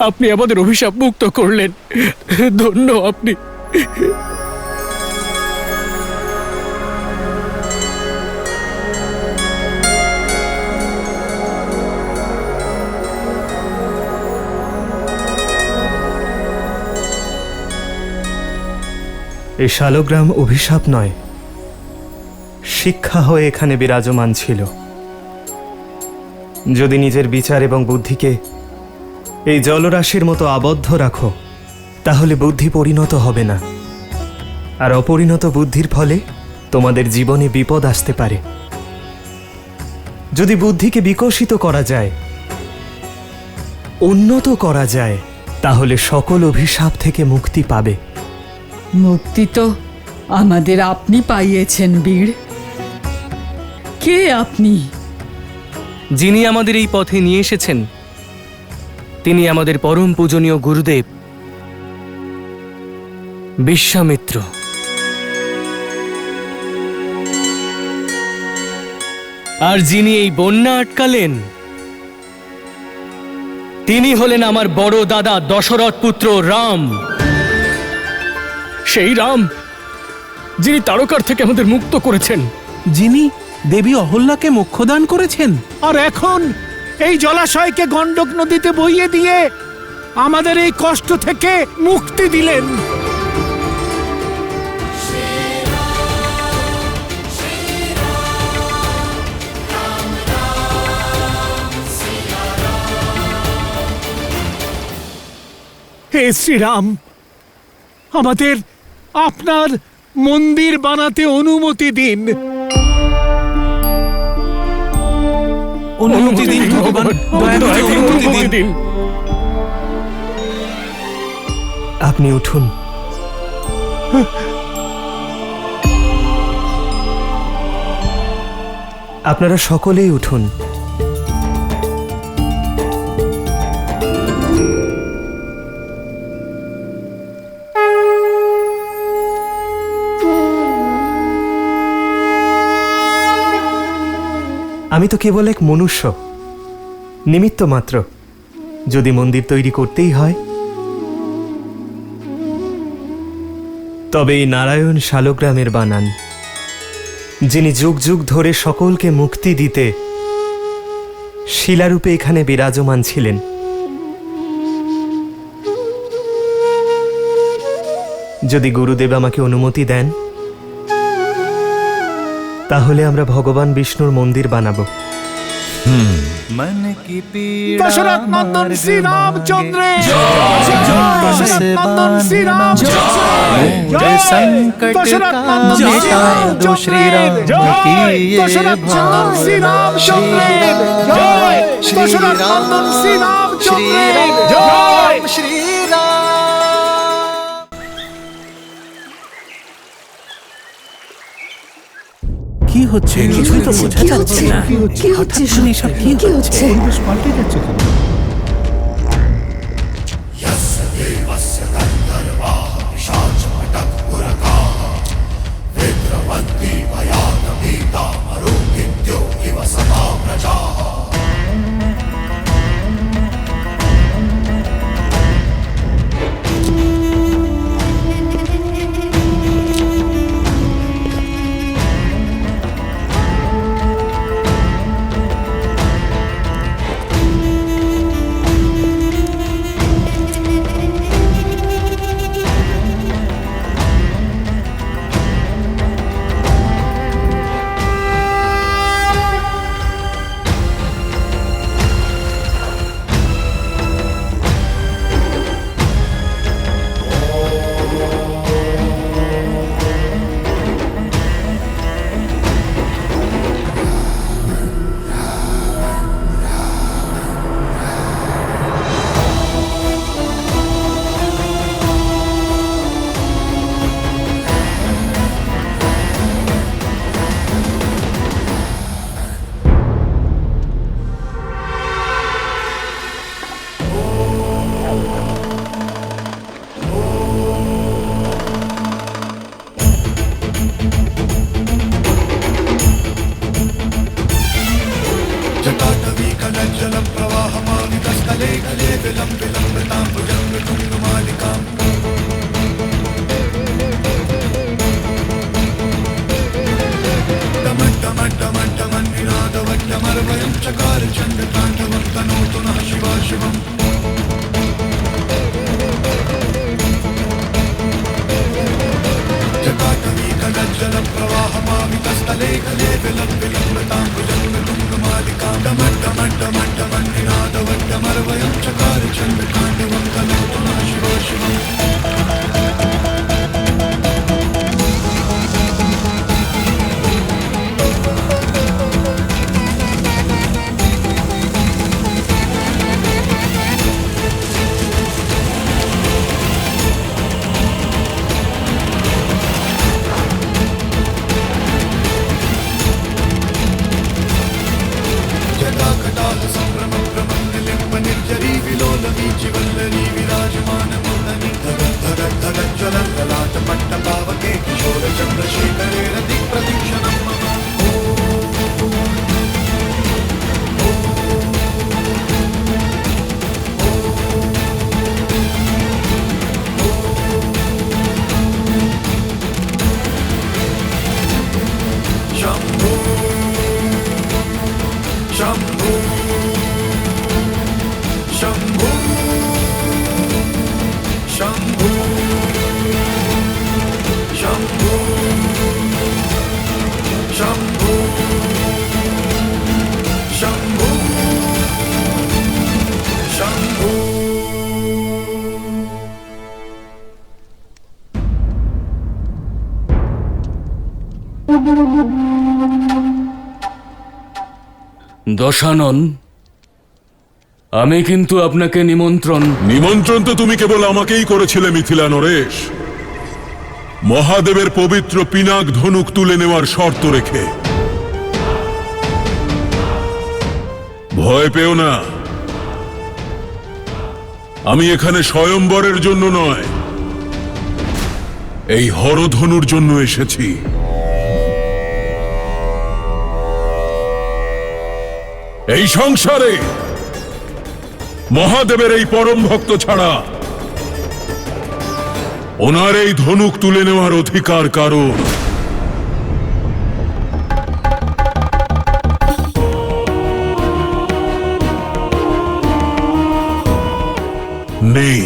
আপনি আমাদের অভিশাপ মুক্ত করলেন। ধন্য আপনি। এই শালগ্রাম অভিশাপ নয়, শিক্ষা হয়ে এখানে বিরাজমান ছিল। যদি নিজের বিচার এবং বুদ্ধিকে এই জলরাশির মতো আবদ্ধ রাখো, তাহলে বুদ্ধি পরিণত হবে না, আর অপরিণত বুদ্ধির ফলে তোমাদের জীবনে বিপদ আসতে পারে। যদি বুদ্ধিকে বিকশিত করা যায়, উন্নত করা যায়, তাহলে সকল অভিশাপ থেকে মুক্তি পাবে। মুক্তি তো আমাদের আপনি পাইয়েছেন বীর। কে আপনি? যিনি আমাদের এই পথে নিয়ে এসেছেন তিনি আমাদের পরম পূজনীয় গুরুদেব বিশ্বামিত্র। আর যিনি এই বন্যা আটকালেন তিনি হলেন আমার বড় দাদা দশরথ পুত্র রাম। সেই রাম যিনি তারকার থেকে আমাদের মুক্ত করেছেন, যিনি দেবী অহল্যাকে মোক্ষদান করেছেন, আর এখন এই জলাশয়কে গণ্ডক নদীতে বইয়ে দিয়ে আমাদের এই কষ্ট থেকে মুক্তি দিলেন। হে শ্রীরাম, আপনার মন্দির বানাতে অনুমতি দিন। অনুমতি দিন ভগবান, দয়া করে অনুমতি দিন। আপনি উঠুন। আপনারা সকলেই উঠুন। আমি তো কেবল এক মনুষ্য, নিমিত্ত মাত্র। যদি মন্দির তৈরি করতেই হয় তবে এই নারায়ণ শালগ্রামের বানান, যিনি যুগ যুগ ধরে সকলকে মুক্তি দিতে শিলারূপে এখানে বিরাজমান ছিলেন। যদি গুরুদেব আমাকে অনুমতি দেন তাহলে আমরা ভগবান বিষ্ণুর মন্দির বানাবো। मन की पीड़ा দশরথ নন্দন শ্রী রামচন্দ্রের दशरथ नंदन श्री राम संकट दशरथ का नंदन श्री मिटाए दो श्री राम की ये दशरथ नंदन श्री रामचंद्रेर जय, दशरथ नंदन श्री रामचंद्रेर जय। श्री राम। কি হচ্ছে? কিছুই তো বোঝা যাচ্ছে না। কি হচ্ছে এসব কি হচ্ছে? পরিবেশ পাল্টে যাচ্ছে কেন? দশানন, আমি কিন্তু আপনাকে নিমন্ত্রণ তো তুমি কেবল আমাকেই করেছিলে মিথিলা নরেশ, মহাদেবের পবিত্র পিনাক ধনুক তুলে নেওয়ার শর্ত রেখে। ভয় পেও না, আমি এখানে স্বয়ম্বরের জন্য নয়, এই হরধনুর জন্য এসেছি। এই সংসারে মহাদেবের এই পরম ভক্ত ছাড়া ওনার এই ধনুক তুলে নেওয়ার অধিকার কারো নেই।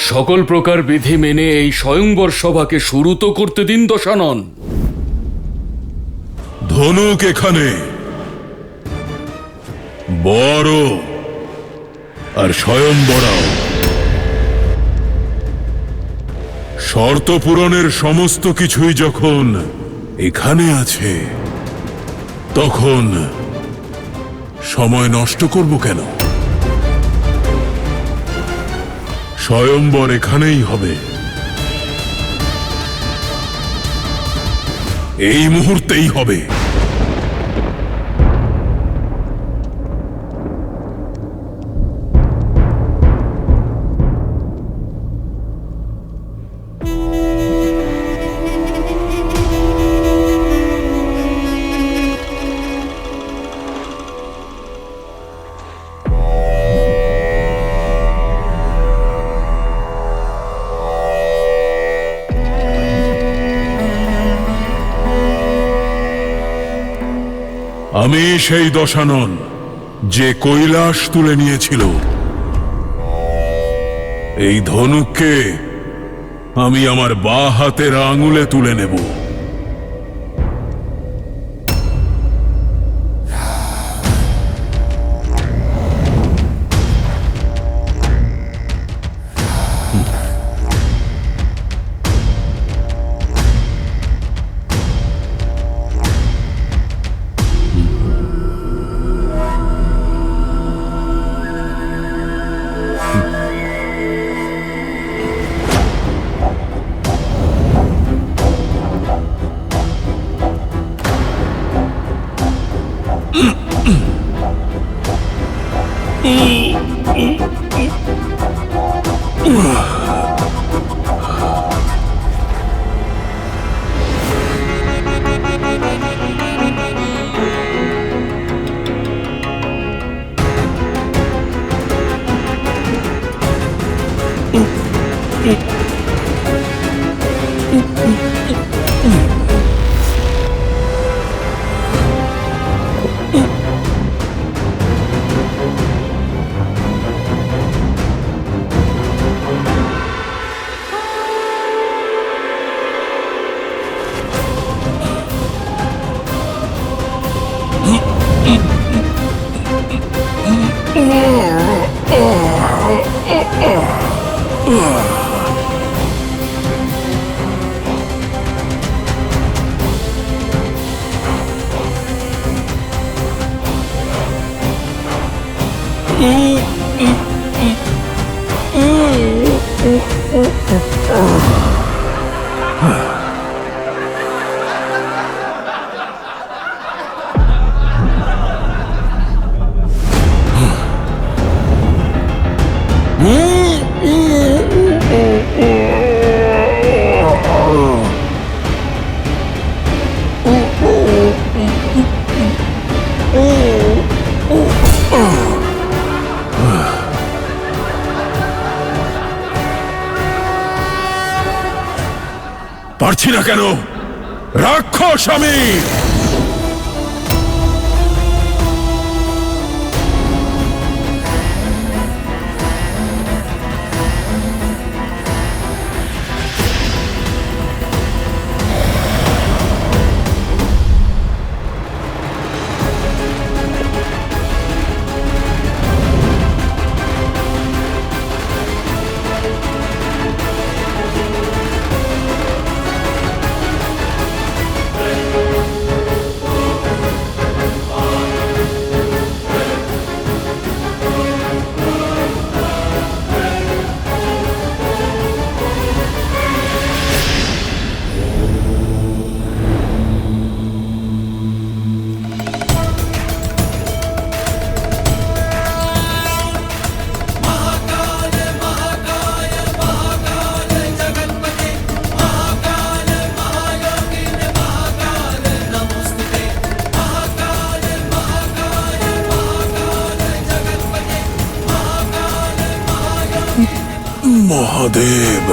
সকল প্রকার বিধি মেনে এই স্বয়ংবর সভাকে শুরু তো করতে দিন দশানন। ধনুক এখানে, বড় আর স্বয়ম্বরাও। শর্ত পূরণের সমস্ত কিছুই যখন এখানে আছে, তখন সময় নষ্ট করব কেন? স্বয়ম্বর এখানেই হবে, এই মুহূর্তেই হবে। আমি সেই দশানন যে কৈলাস তুলে নিয়েছিল। এই ধনুককে আমি আমার বাঁ হাতের আঙুলে তুলে নেব। পারছি না কেন? রাক্ষস আমি! মহাদেব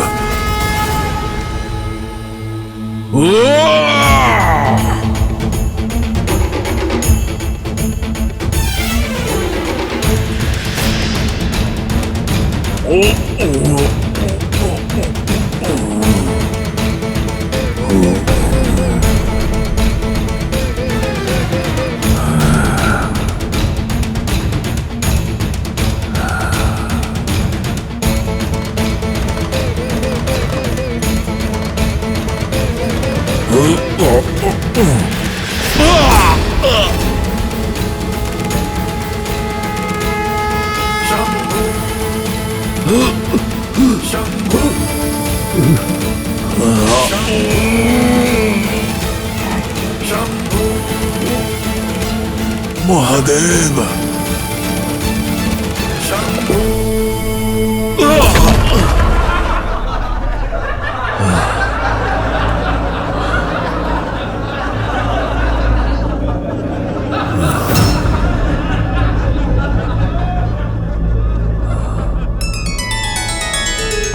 মহাদেব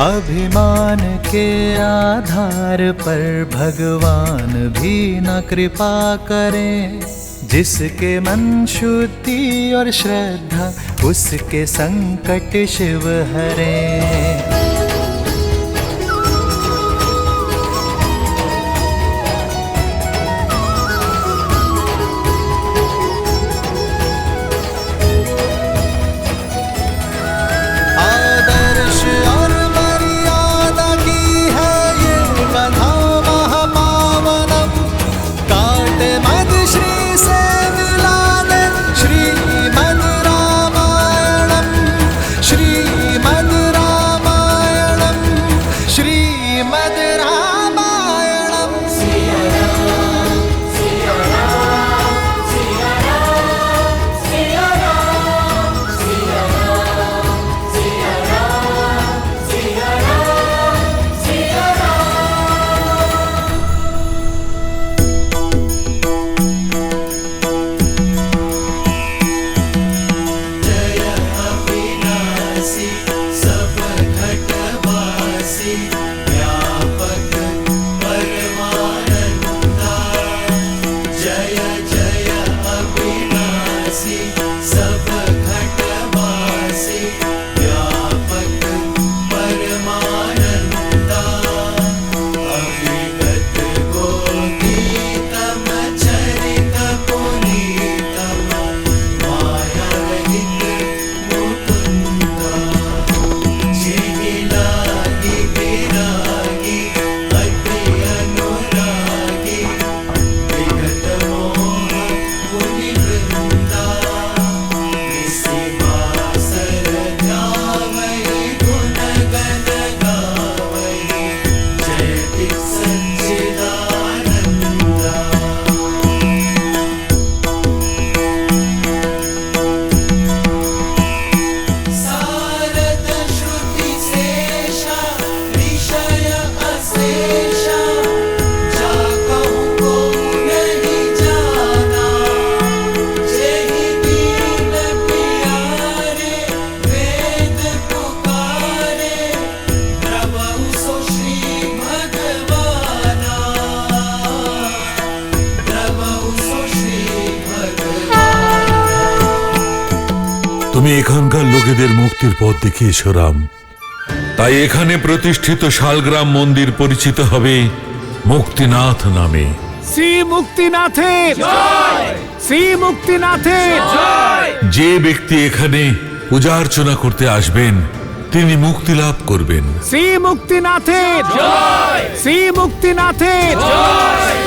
अभिमान के आधार पर भगवान भी न कृपा करें। जिसके मन शुद्धि और श्रद्धा उसके संकट शिव हरें। তুমি এখানকার লোকেদের মুক্তির পথ দেখিয়েছো রাম। তাই এখানে প্রতিষ্ঠিত শালগ্রাম মন্দির পরিচিত হবে মুক্তিনাথ নামে। শ্রী মুক্তিনাথের জয়! শ্রী মুক্তিনাথের জয়! যে ব্যক্তি এখানে পূজা অর্চনা করতে আসবেন তিনি মুক্তি লাভ করবেন। শ্রী মুক্তিনাথের জয়! শ্রী মুক্তিনাথের জয়!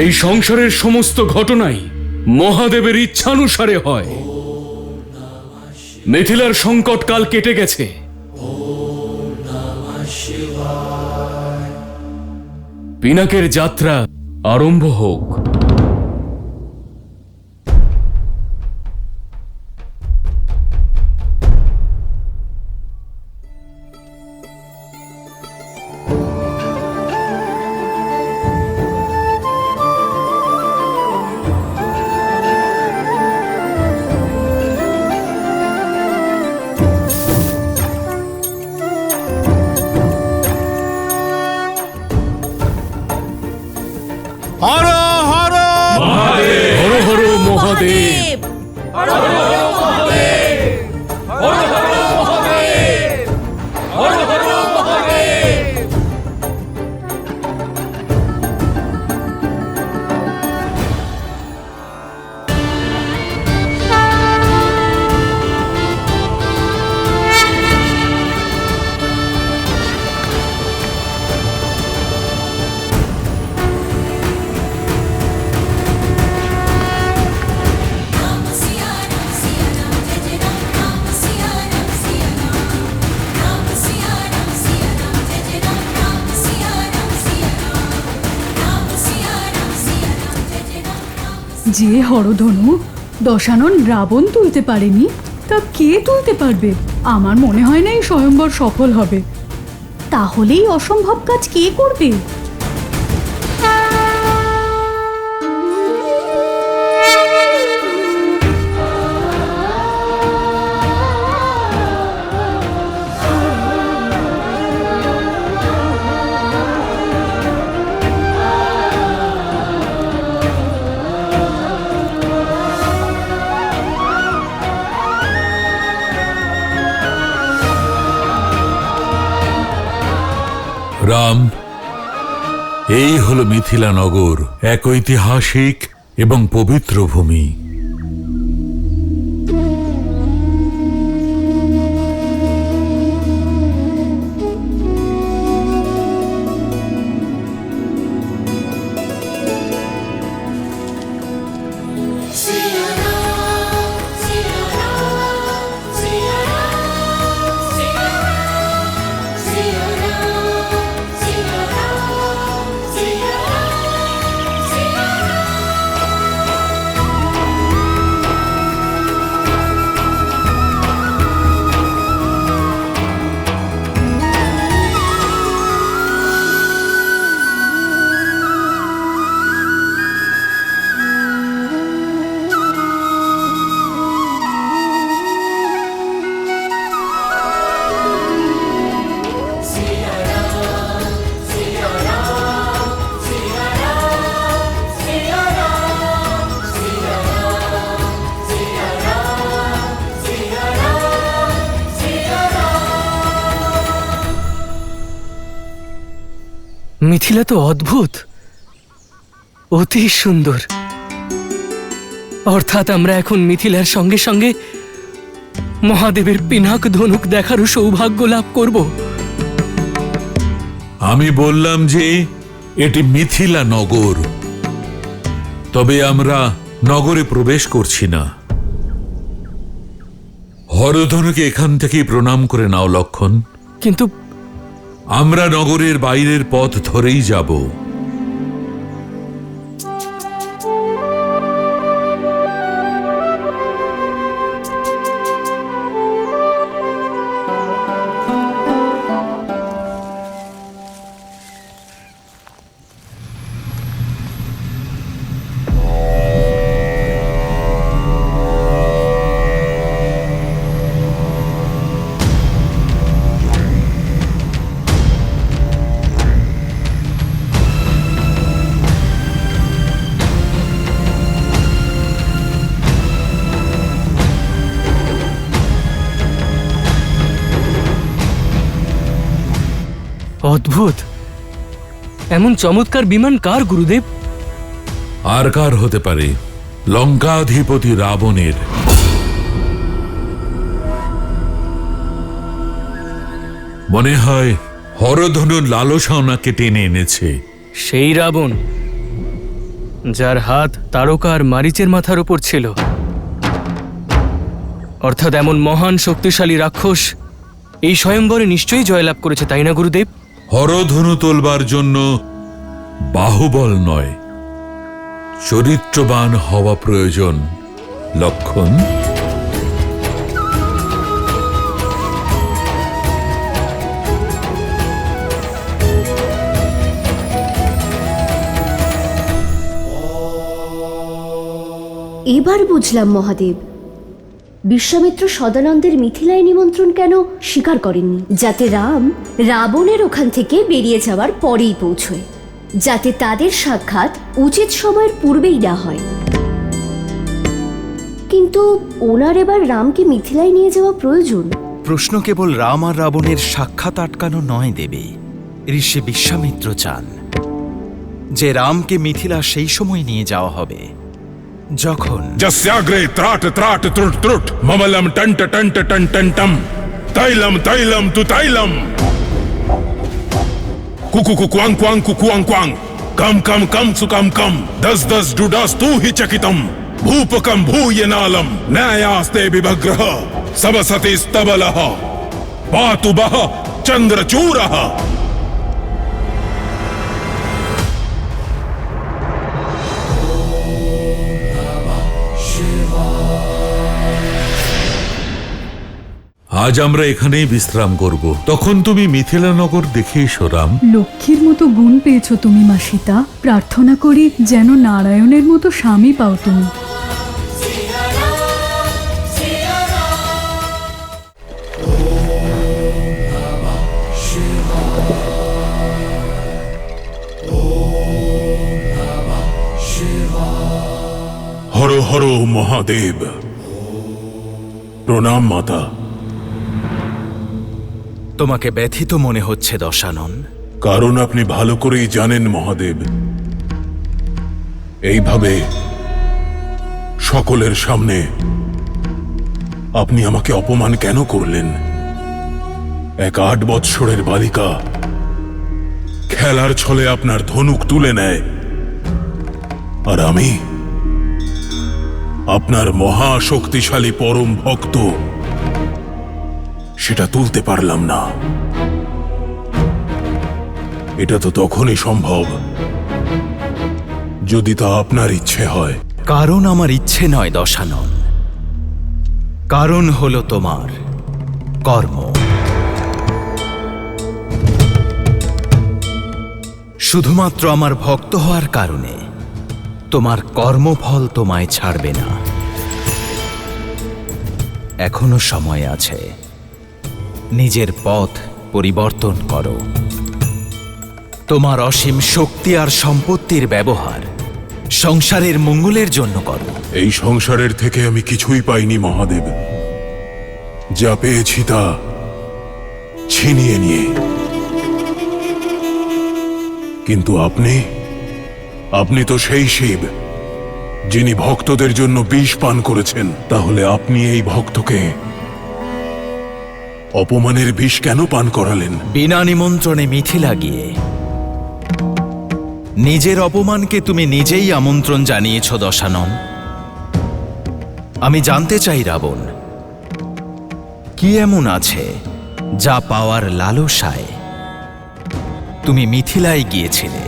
এই সংসারের সমস্ত ঘটনাই মহাদেবের ইচ্ছানুসারে হয়। মিথিলার সংকটকাল কেটে গেছে। পিনাকের যাত্রা আরম্ভ হোক। হর হর হর হর মহাদেব। যে হরধনু দশানন রাবণ তুলতে পারেনি, তা কে তুলতে পারবে? আমার মনে হয় না এই স্বয়ম্বর সফল হবে। তাহলেই অসম্ভব কাজ কে করবে? রাম, এই হলো মিথিলা নগর, এক ঐতিহাসিক এবং পবিত্র ভূমি। মিথিলা তো অদ্ভুত, অতি সুন্দর। অর্থাৎ আমরা এখন মিথিলার সঙ্গে সঙ্গে মহাদেবের পিনাক ধনুক দেখারও সৌভাগ্য লাভ করব। আমি বললাম যে এটি মিথিলা নগর, তবে আমরা নগরে প্রবেশ করছি না। হরধনুকে এখান থেকেই প্রণাম করে নাও লক্ষণ। কিন্তু আমরা নগরের বাইরের পথ ধরেই যাব। অদ্ভুত, এমন চমৎকার বিমান কার গুরুদেব? আর কার হতে পারে? লঙ্কাধিপতি রাবণের। মনে হয় হরধনুর লালসা ওনাকে টেনে এনেছে। সেই রাবণ যার হাত তারকার মারিচের মাথার উপর ছিল। অর্থাৎ এমন মহান শক্তিশালী রাক্ষস এই স্বয়ম্বরে নিশ্চয়ই জয়লাভ করেছে, তাই না গুরুদেব? হরধনু তোলবার জন্য বাহুবল নয়, চরিত্রবান হওয়া প্রয়োজন। লক্ষণ, এবার বুঝলাম মহাদেব, বিশ্বামিত্র সদানন্দের মিথিলায় নিমন্ত্রণ কেন স্বীকার করেননি, যাতে রাম রাবণের ওখান থেকে বেরিয়ে যাওয়ার পরেই পৌঁছয়, যাতে তাদের সাক্ষাৎ উচিত সময়ের পূর্বেই না হয়। কিন্তু ওনার এবার রামকে মিথিলায় নিয়ে যাওয়া প্রয়োজন। প্রশ্ন কেবল রাম আর রাবণের সাক্ষাৎ আটকানো নয় দেবী। ঋষি বিশ্বামিত্র চান যে রামকে মিথিলা সেই সময় নিয়ে যাওয়া হবে যখন যস্যাগ্রে ত্রাট ত্রাট ত্রুট ত্রুট মমলম টন্ট টন্ট টন টন টম তৈলম তৈলম তু তৈলম কুকু কুকুয়াং কুয়াং কুকুয়াং কুয়াং কম কম কম সুকম কম দস দস ডুডাস তু হি চকিতম ভূপকম ভূয়নালম ন্যায়াস্তে বিভগ্রহ সবসতি স্তবলহ পাতু বহ চন্দ্রচূরহ। আজ আমরা এখানেই বিশ্রাম করব। তখন তুমি মিথিলানগর দেখে এসো রাম। লক্ষ্মীর মতো গুণ পেয়েছো তুমি মা সীতা। প্রার্থনা করি যেন নারায়ণের মতো স্বামী পাও তুমি। হর হর মহাদেব। প্রণাম মাতা। তোমাকে ব্যথিত মনে হচ্ছে দশানন। কারণ আপনি ভালো করেই জানেন মহাদেব, এইভাবে সকলের সামনে আপনি আমাকে অপমান কেন করলেন? এক 8 বৎসরের বালিকা খেলার ছলে আপনার ধনুক তুলে নেয়, আর আমি আপনার মহা শক্তিশালী পরম ভক্ত সেটা তুলতে পারলাম না। এটা তো তখনই সম্ভব যদি তা আপনার ইচ্ছে হয়। কারণ আমার ইচ্ছে নয় দশানন, কারণ হলো তোমার কর্ম। শুধুমাত্র আমার ভক্ত হওয়ার কারণে তোমার কর্মফল তোমায় ছাড়বে না। এখনো সময় আছে, নিজের পথ পরিবর্তন করো। তোমার অসীম শক্তি আর সম্পত্তির ব্যবহার সংসারের মঙ্গলের জন্য করো। এই সংসারের থেকে আমি কিছুই পাইনি মহাদেব, যা পেয়েছি তা ছিনিয়ে নিয়ে। কিন্তু আপনি তো সেই শিব যিনি ভক্তদের জন্য বিষ পান করেছেন। তাহলে আপনি এই ভক্তকে অপমানের বিষ কেন পান করালেন? বিনা নিমন্ত্রণে মিথিলা গিয়ে নিজের অপমানকে তুমি নিজেই আমন্ত্রণ জানিয়েছ দশানন। আমি জানতে চাই রাবণ, কি এমন আছে যা পাওয়ার লালসায় তুমি মিথিলায় গিয়েছিলে?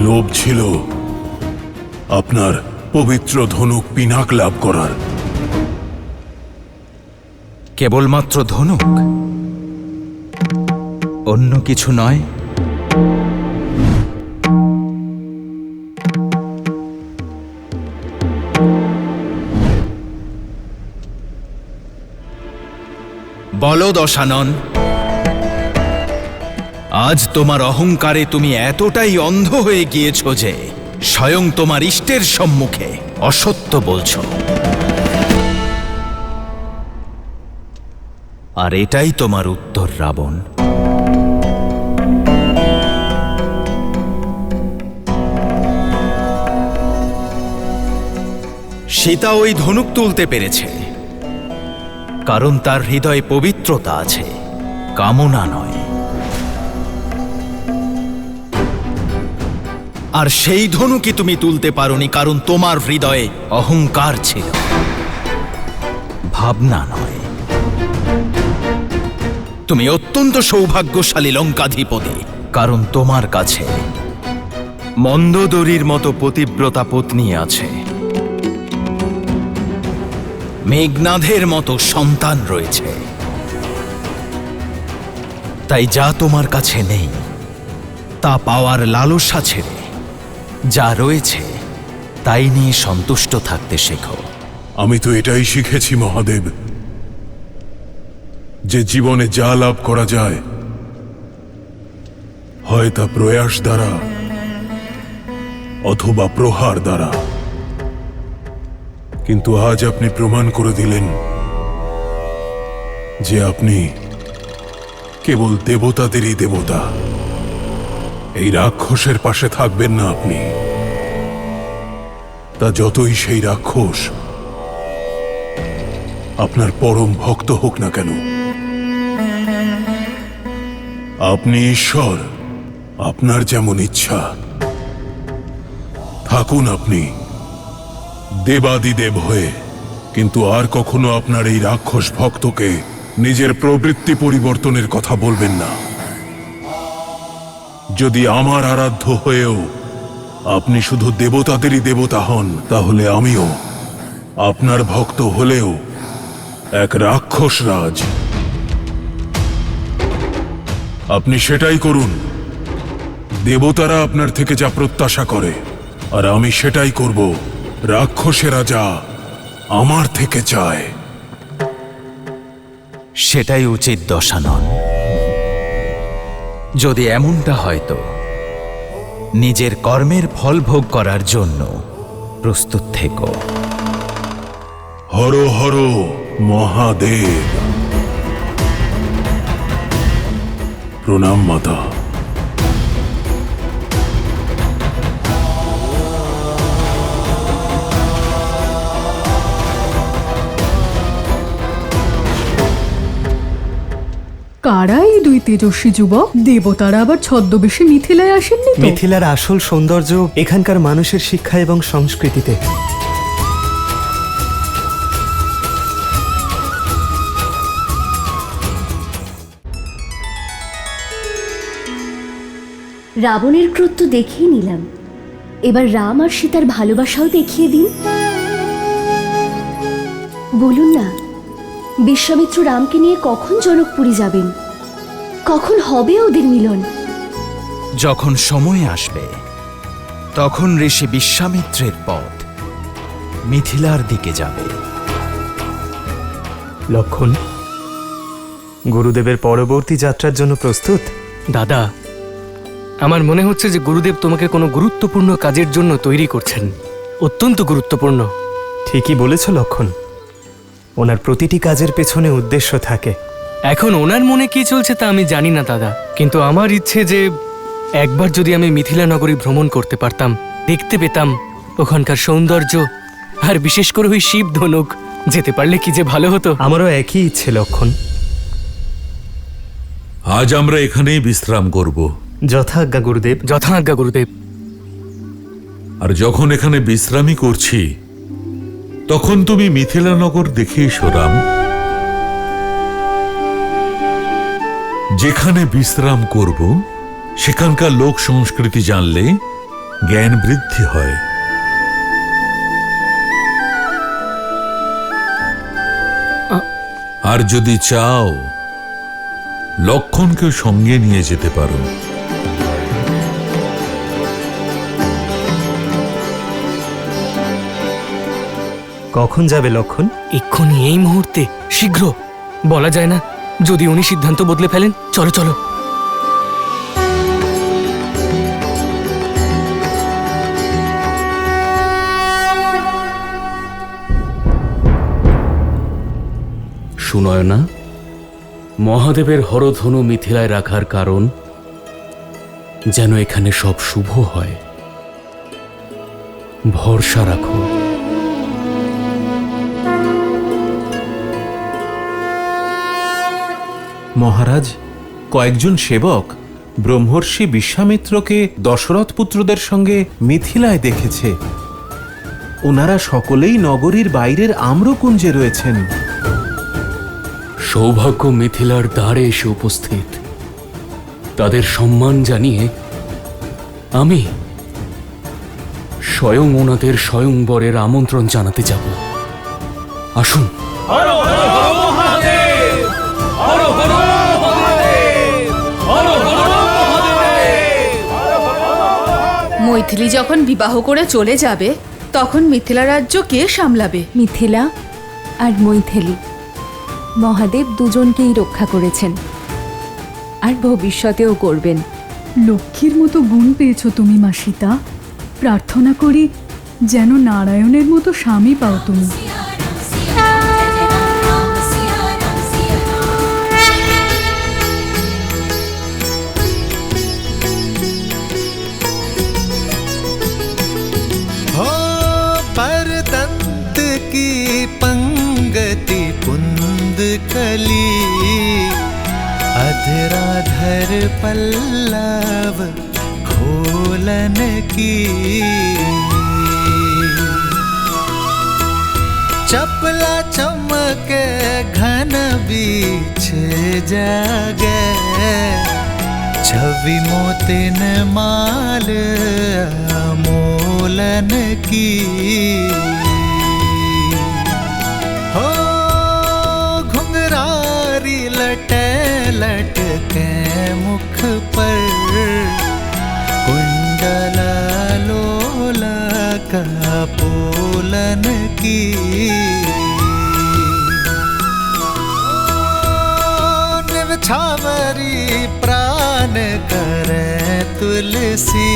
লোভ ছিল আপনার পবিত্র ধনুক পিনাক লাভ করার। কেবলমাত্র ধনুক, অন্য কিছু নয়? বলো দশানন, আজ তোমার অহংকারে তুমি এতটাই অন্ধ হয়ে গিয়েছ যে স্বয়ং তোমার ইষ্টের সম্মুখে অসত্য বলছ। আর এটাই তোমার উত্তর রাবণ। সীতা ওই ধনুক তুলতে পেরেছে কারণ তার হৃদয়ে পবিত্রতা আছে, কামনা নয়। আর সেই ধনুকই তুমি তুলতে পারোনি কারণ তোমার হৃদয়ে অহংকার ছিল, ভাবনা নয়। তুমি অত্যন্ত সৌভাগ্যশালী লঙ্কাধিপতি, কারণ তোমার কাছে মন্দোদরীর মতো পতিব্রতা পত্নী আছে, মেঘনাদের মতো সন্তান রয়েছে। তাই যা তোমার কাছে নেই তা পাওয়ার লালসা ছেড়ে যা রয়েছে তাই নিয়ে সন্তুষ্ট থাকতে শেখো। আমি তো এটাই শিখেছি মহাদেব, যে জীবনে যা লাভ করা যায় হয় তা প্রয়াস দ্বারা অথবা প্রহার দ্বারা। কিন্তু আজ আপনি প্রমাণ করে দিলেন যে আপনি কেবল দেবতাদেরই দেবতা। এই রাক্ষসের পাশে থাকবেন না আপনি, তা যতই সেই রাক্ষস আপনার পরম ভক্ত হোক না কেন। আপনি ঈশ্বর, আপনার যেমন ইচ্ছা থাকুন আপনি দেবাদিদেব হয়ে, কিন্তু আর কখনো আপনার এই রাক্ষস ভক্তকে নিজের প্রবৃত্তি পরিবর্তনের কথা বলবেন না। যদি আমার আরাধ্য হয়েও আপনি শুধু দেবতাদেরই দেবতা হন, তাহলে আমিও আপনার ভক্ত হলেও এক রাক্ষস রাজ। আপনি সেটাই করুন। দেবতারা আপনার থেকে যা প্রত্যাশা করে, আর আমি সেটাই করব রাক্ষসেরা যা আমার থেকে চায়। সেটাই উচিত দশানন। যদি এমনটা হয়তো নিজের কর্মের ফল ভোগ করার জন্য প্রস্তুত থেকো। হর হর মহাদেব। প্রণাম মাতা। কারা এই দুই তেজস্বী যুবক? দেবতারা আবার ছদ্মবেশে মিথিলায় আসেননি তো? মিথিলার আসল সৌন্দর্য এখানকার মানুষের শিক্ষা এবং সংস্কৃতিতে। রাবণের ক্রোধ তো দেখিয়ে নিলাম, এবার রাম আর সীতার ভালোবাসাও দেখিয়ে দিন। বলুন না, বিশ্বামিত্র রামকে নিয়ে কখন জনকপুরী যাবেন? কখন হবে ওদের মিলন? যখন সময় আসবে তখন ঋষি বিশ্বামিত্রের পথ মিথিলার দিকে যাবে। লক্ষণ, গুরুদেবের পরবর্তী যাত্রার জন্য প্রস্তুত? দাদা, আমার মনে হচ্ছে যে গুরুদেব তোমাকে কোনো গুরুত্বপূর্ণ কাজের জন্য তৈরি করছেন, অত্যন্ত গুরুত্বপূর্ণ। ঠিকই বলেছ লক্ষণ, ওনার প্রতিটি কাজের পেছনে উদ্দেশ্য থাকে। এখন ওনার মনে কি চলছে তা আমি জানি না দাদা, কিন্তু আমার ইচ্ছে যে একবার যদি আমি মিথিলা নগরী ভ্রমণ করতে পারতাম, দেখতে পেতাম ওখানকার সৌন্দর্য, আর বিশেষ করে ওই শিব ধনুক, যেতে পারলে কি যে ভালো হতো। আমারও একই ইচ্ছে লক্ষণ। আজ আমরা এখানেই বিশ্রাম করব। যথাজ্ঞা গুরুদেব। যথাজ্ঞা গুরুদেব। আর যখন এখানে বিশ্রামই করছি তখন তুমি মিথিলানগর দেখে এসো রাম। যেখানে বিশ্রাম করব সেখানকার লোক সংস্কৃতি জানলে জ্ঞান বৃদ্ধি হয়। আর যদি চাও লক্ষণকে সঙ্গে নিয়ে যেতে পারো। কখন যাবে লক্ষণ? এক্ষুনি, এই মুহূর্তে, শীঘ্র। বলা যায় না, যদি উনি সিদ্ধান্ত বদলে ফেলেন। চলো চলো। সুনয়না, মহাদেবের হরধনু মিথিলায় রাখার কারণ যেন এখানে সব শুভ হয়। ভরসা রাখো। মহারাজ, কয়েকজন সেবক ব্রহ্মর্ষি বিশ্বামিত্রকে দশরথ পুত্রদের সঙ্গে মিথিলায় দেখেছে। ওনারা সকলেই নগরীর বাইরের আম্রকুঞ্জে রয়েছেন। সৌভাগ্য মিথিলার দ্বারে এসে উপস্থিত। তাদের সম্মান জানিয়ে আমি স্বয়ং ওনাদের স্বয়ংবরের আমন্ত্রণ জানাতে যাব। আসুন। মৈথিলী যখন বিবাহ করে চলে যাবে তখন মিথিলা রাজ্য কে সামলাবে? মিথিলা আর মৈথিলী মহাদেব দুজনকেই রক্ষা করেছেন, আর ভবিষ্যতেও করবেন। লক্ষ্মীর মতো গুণ পেয়েছো তুমি মা সীতা। প্রার্থনা করি যেন নারায়ণের মতো স্বামী পাও তুমি। हो परदंत की पंगति पुंद कली, अधराधर पल्लव खोलन की, चपला चमके घन बीच जागे, छवि मोतिन माल अमोलन की। हो घुंघरारी लटे लटके मुख पर, कुंडल लोला का पोलन की। छावरी प्राण करे तुलसी,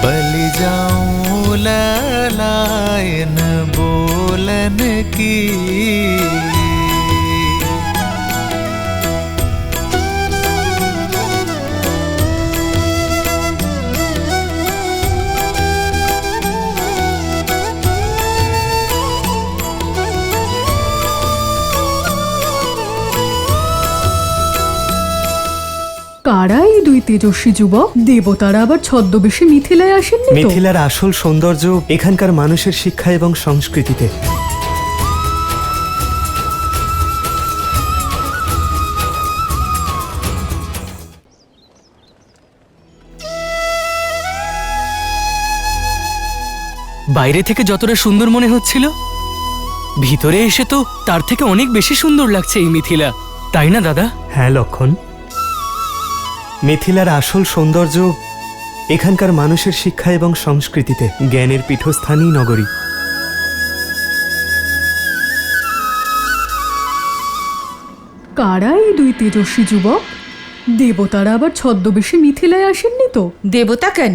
बलि जाऊं ललायन बोलन की। কারা এই দুই তেজস্বী যুবক? দেবতারা আবার ছদ্মবেশে মিথিলায় আসেননি তো? মিথিলার আসল সৌন্দর্য এখানকার মানুষের শিক্ষা এবং সংস্কৃতিতে। বাইরে থেকে যতটা সুন্দর মনে হচ্ছিল, ভিতরে এসে তো তার থেকে অনেক বেশি সুন্দর লাগছে এই মিথিলা, তাই না দাদা? হ্যাঁ লক্ষণ, মিথিলার আসল সৌন্দর্য এখানকার মানুষের শিক্ষা এবং সংস্কৃতিতে। জ্ঞানের পীঠস্থানই নগরী। কারা এই দুই তেজস্বী যুবক? দেবতারা আবার ছদ্মবেশে মিথিলায় আসেননি তো? দেবতা কেন,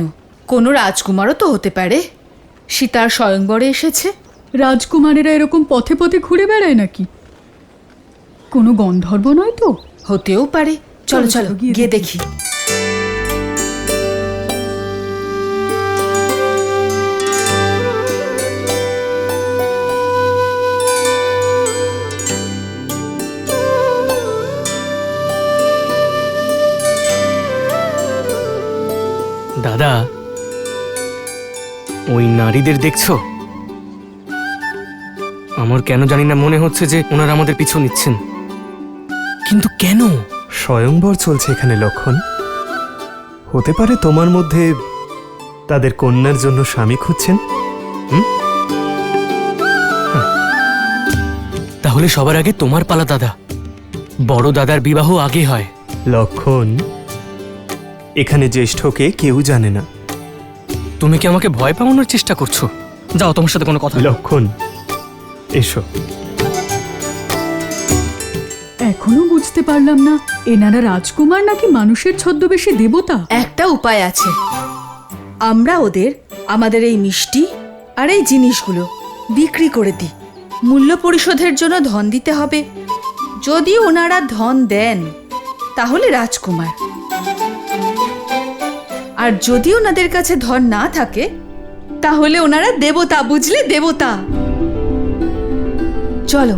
কোনো রাজকুমারও তো হতে পারে। সীতার স্বয়ংবরে এসেছে। রাজকুমারেরা এরকম পথে পথে ঘুরে বেড়ায় নাকি? কোনো গন্ধর্ব নয় তো? হতেও পারে। চলো চলো গিয়ে দেখি। দাদা, ওই নারীদের দেখছো? আমার কেন জানি না মনে হচ্ছে যে ওনারা আমাদের পিছু নিচ্ছেন। কিন্তু কেন? স্বয়ংবর চলছে এখানে লক্ষণ। হতে পারে তোমার মধ্যে তাদের কন্যার জন্য স্বামী খুঁজছেন। তাহলে সবার আগে তোমার পালা দাদা। বড় দাদার বিবাহ আগে হয়। লক্ষণ, এখানে জ্যেষ্ঠকে কেউ জানে না। তুমি কি আমাকে ভয় পাওয়ানোর চেষ্টা করছো? যাও, তোমার সাথে কোনো কথা। লক্ষণ, এসো। এখনো বুঝতে পারলাম না এনারা রাজকুমার নাকি মানুষের ছদ্মবেশী দেবতা। একটা উপায় আছে, আমরা ওদের আমাদের এই মিষ্টি আর এই জিনিসগুলো বিক্রি করে দিই। মূল্য পরিশোধের জন্য ধন দিতে হবে। যদি ওনারা ধন দেন তাহলে রাজকুমার, আর যদি ওনাদের কাছে ধন না থাকে তাহলে ওনারা দেবতা। বুঝলে? দেবতা। চলো।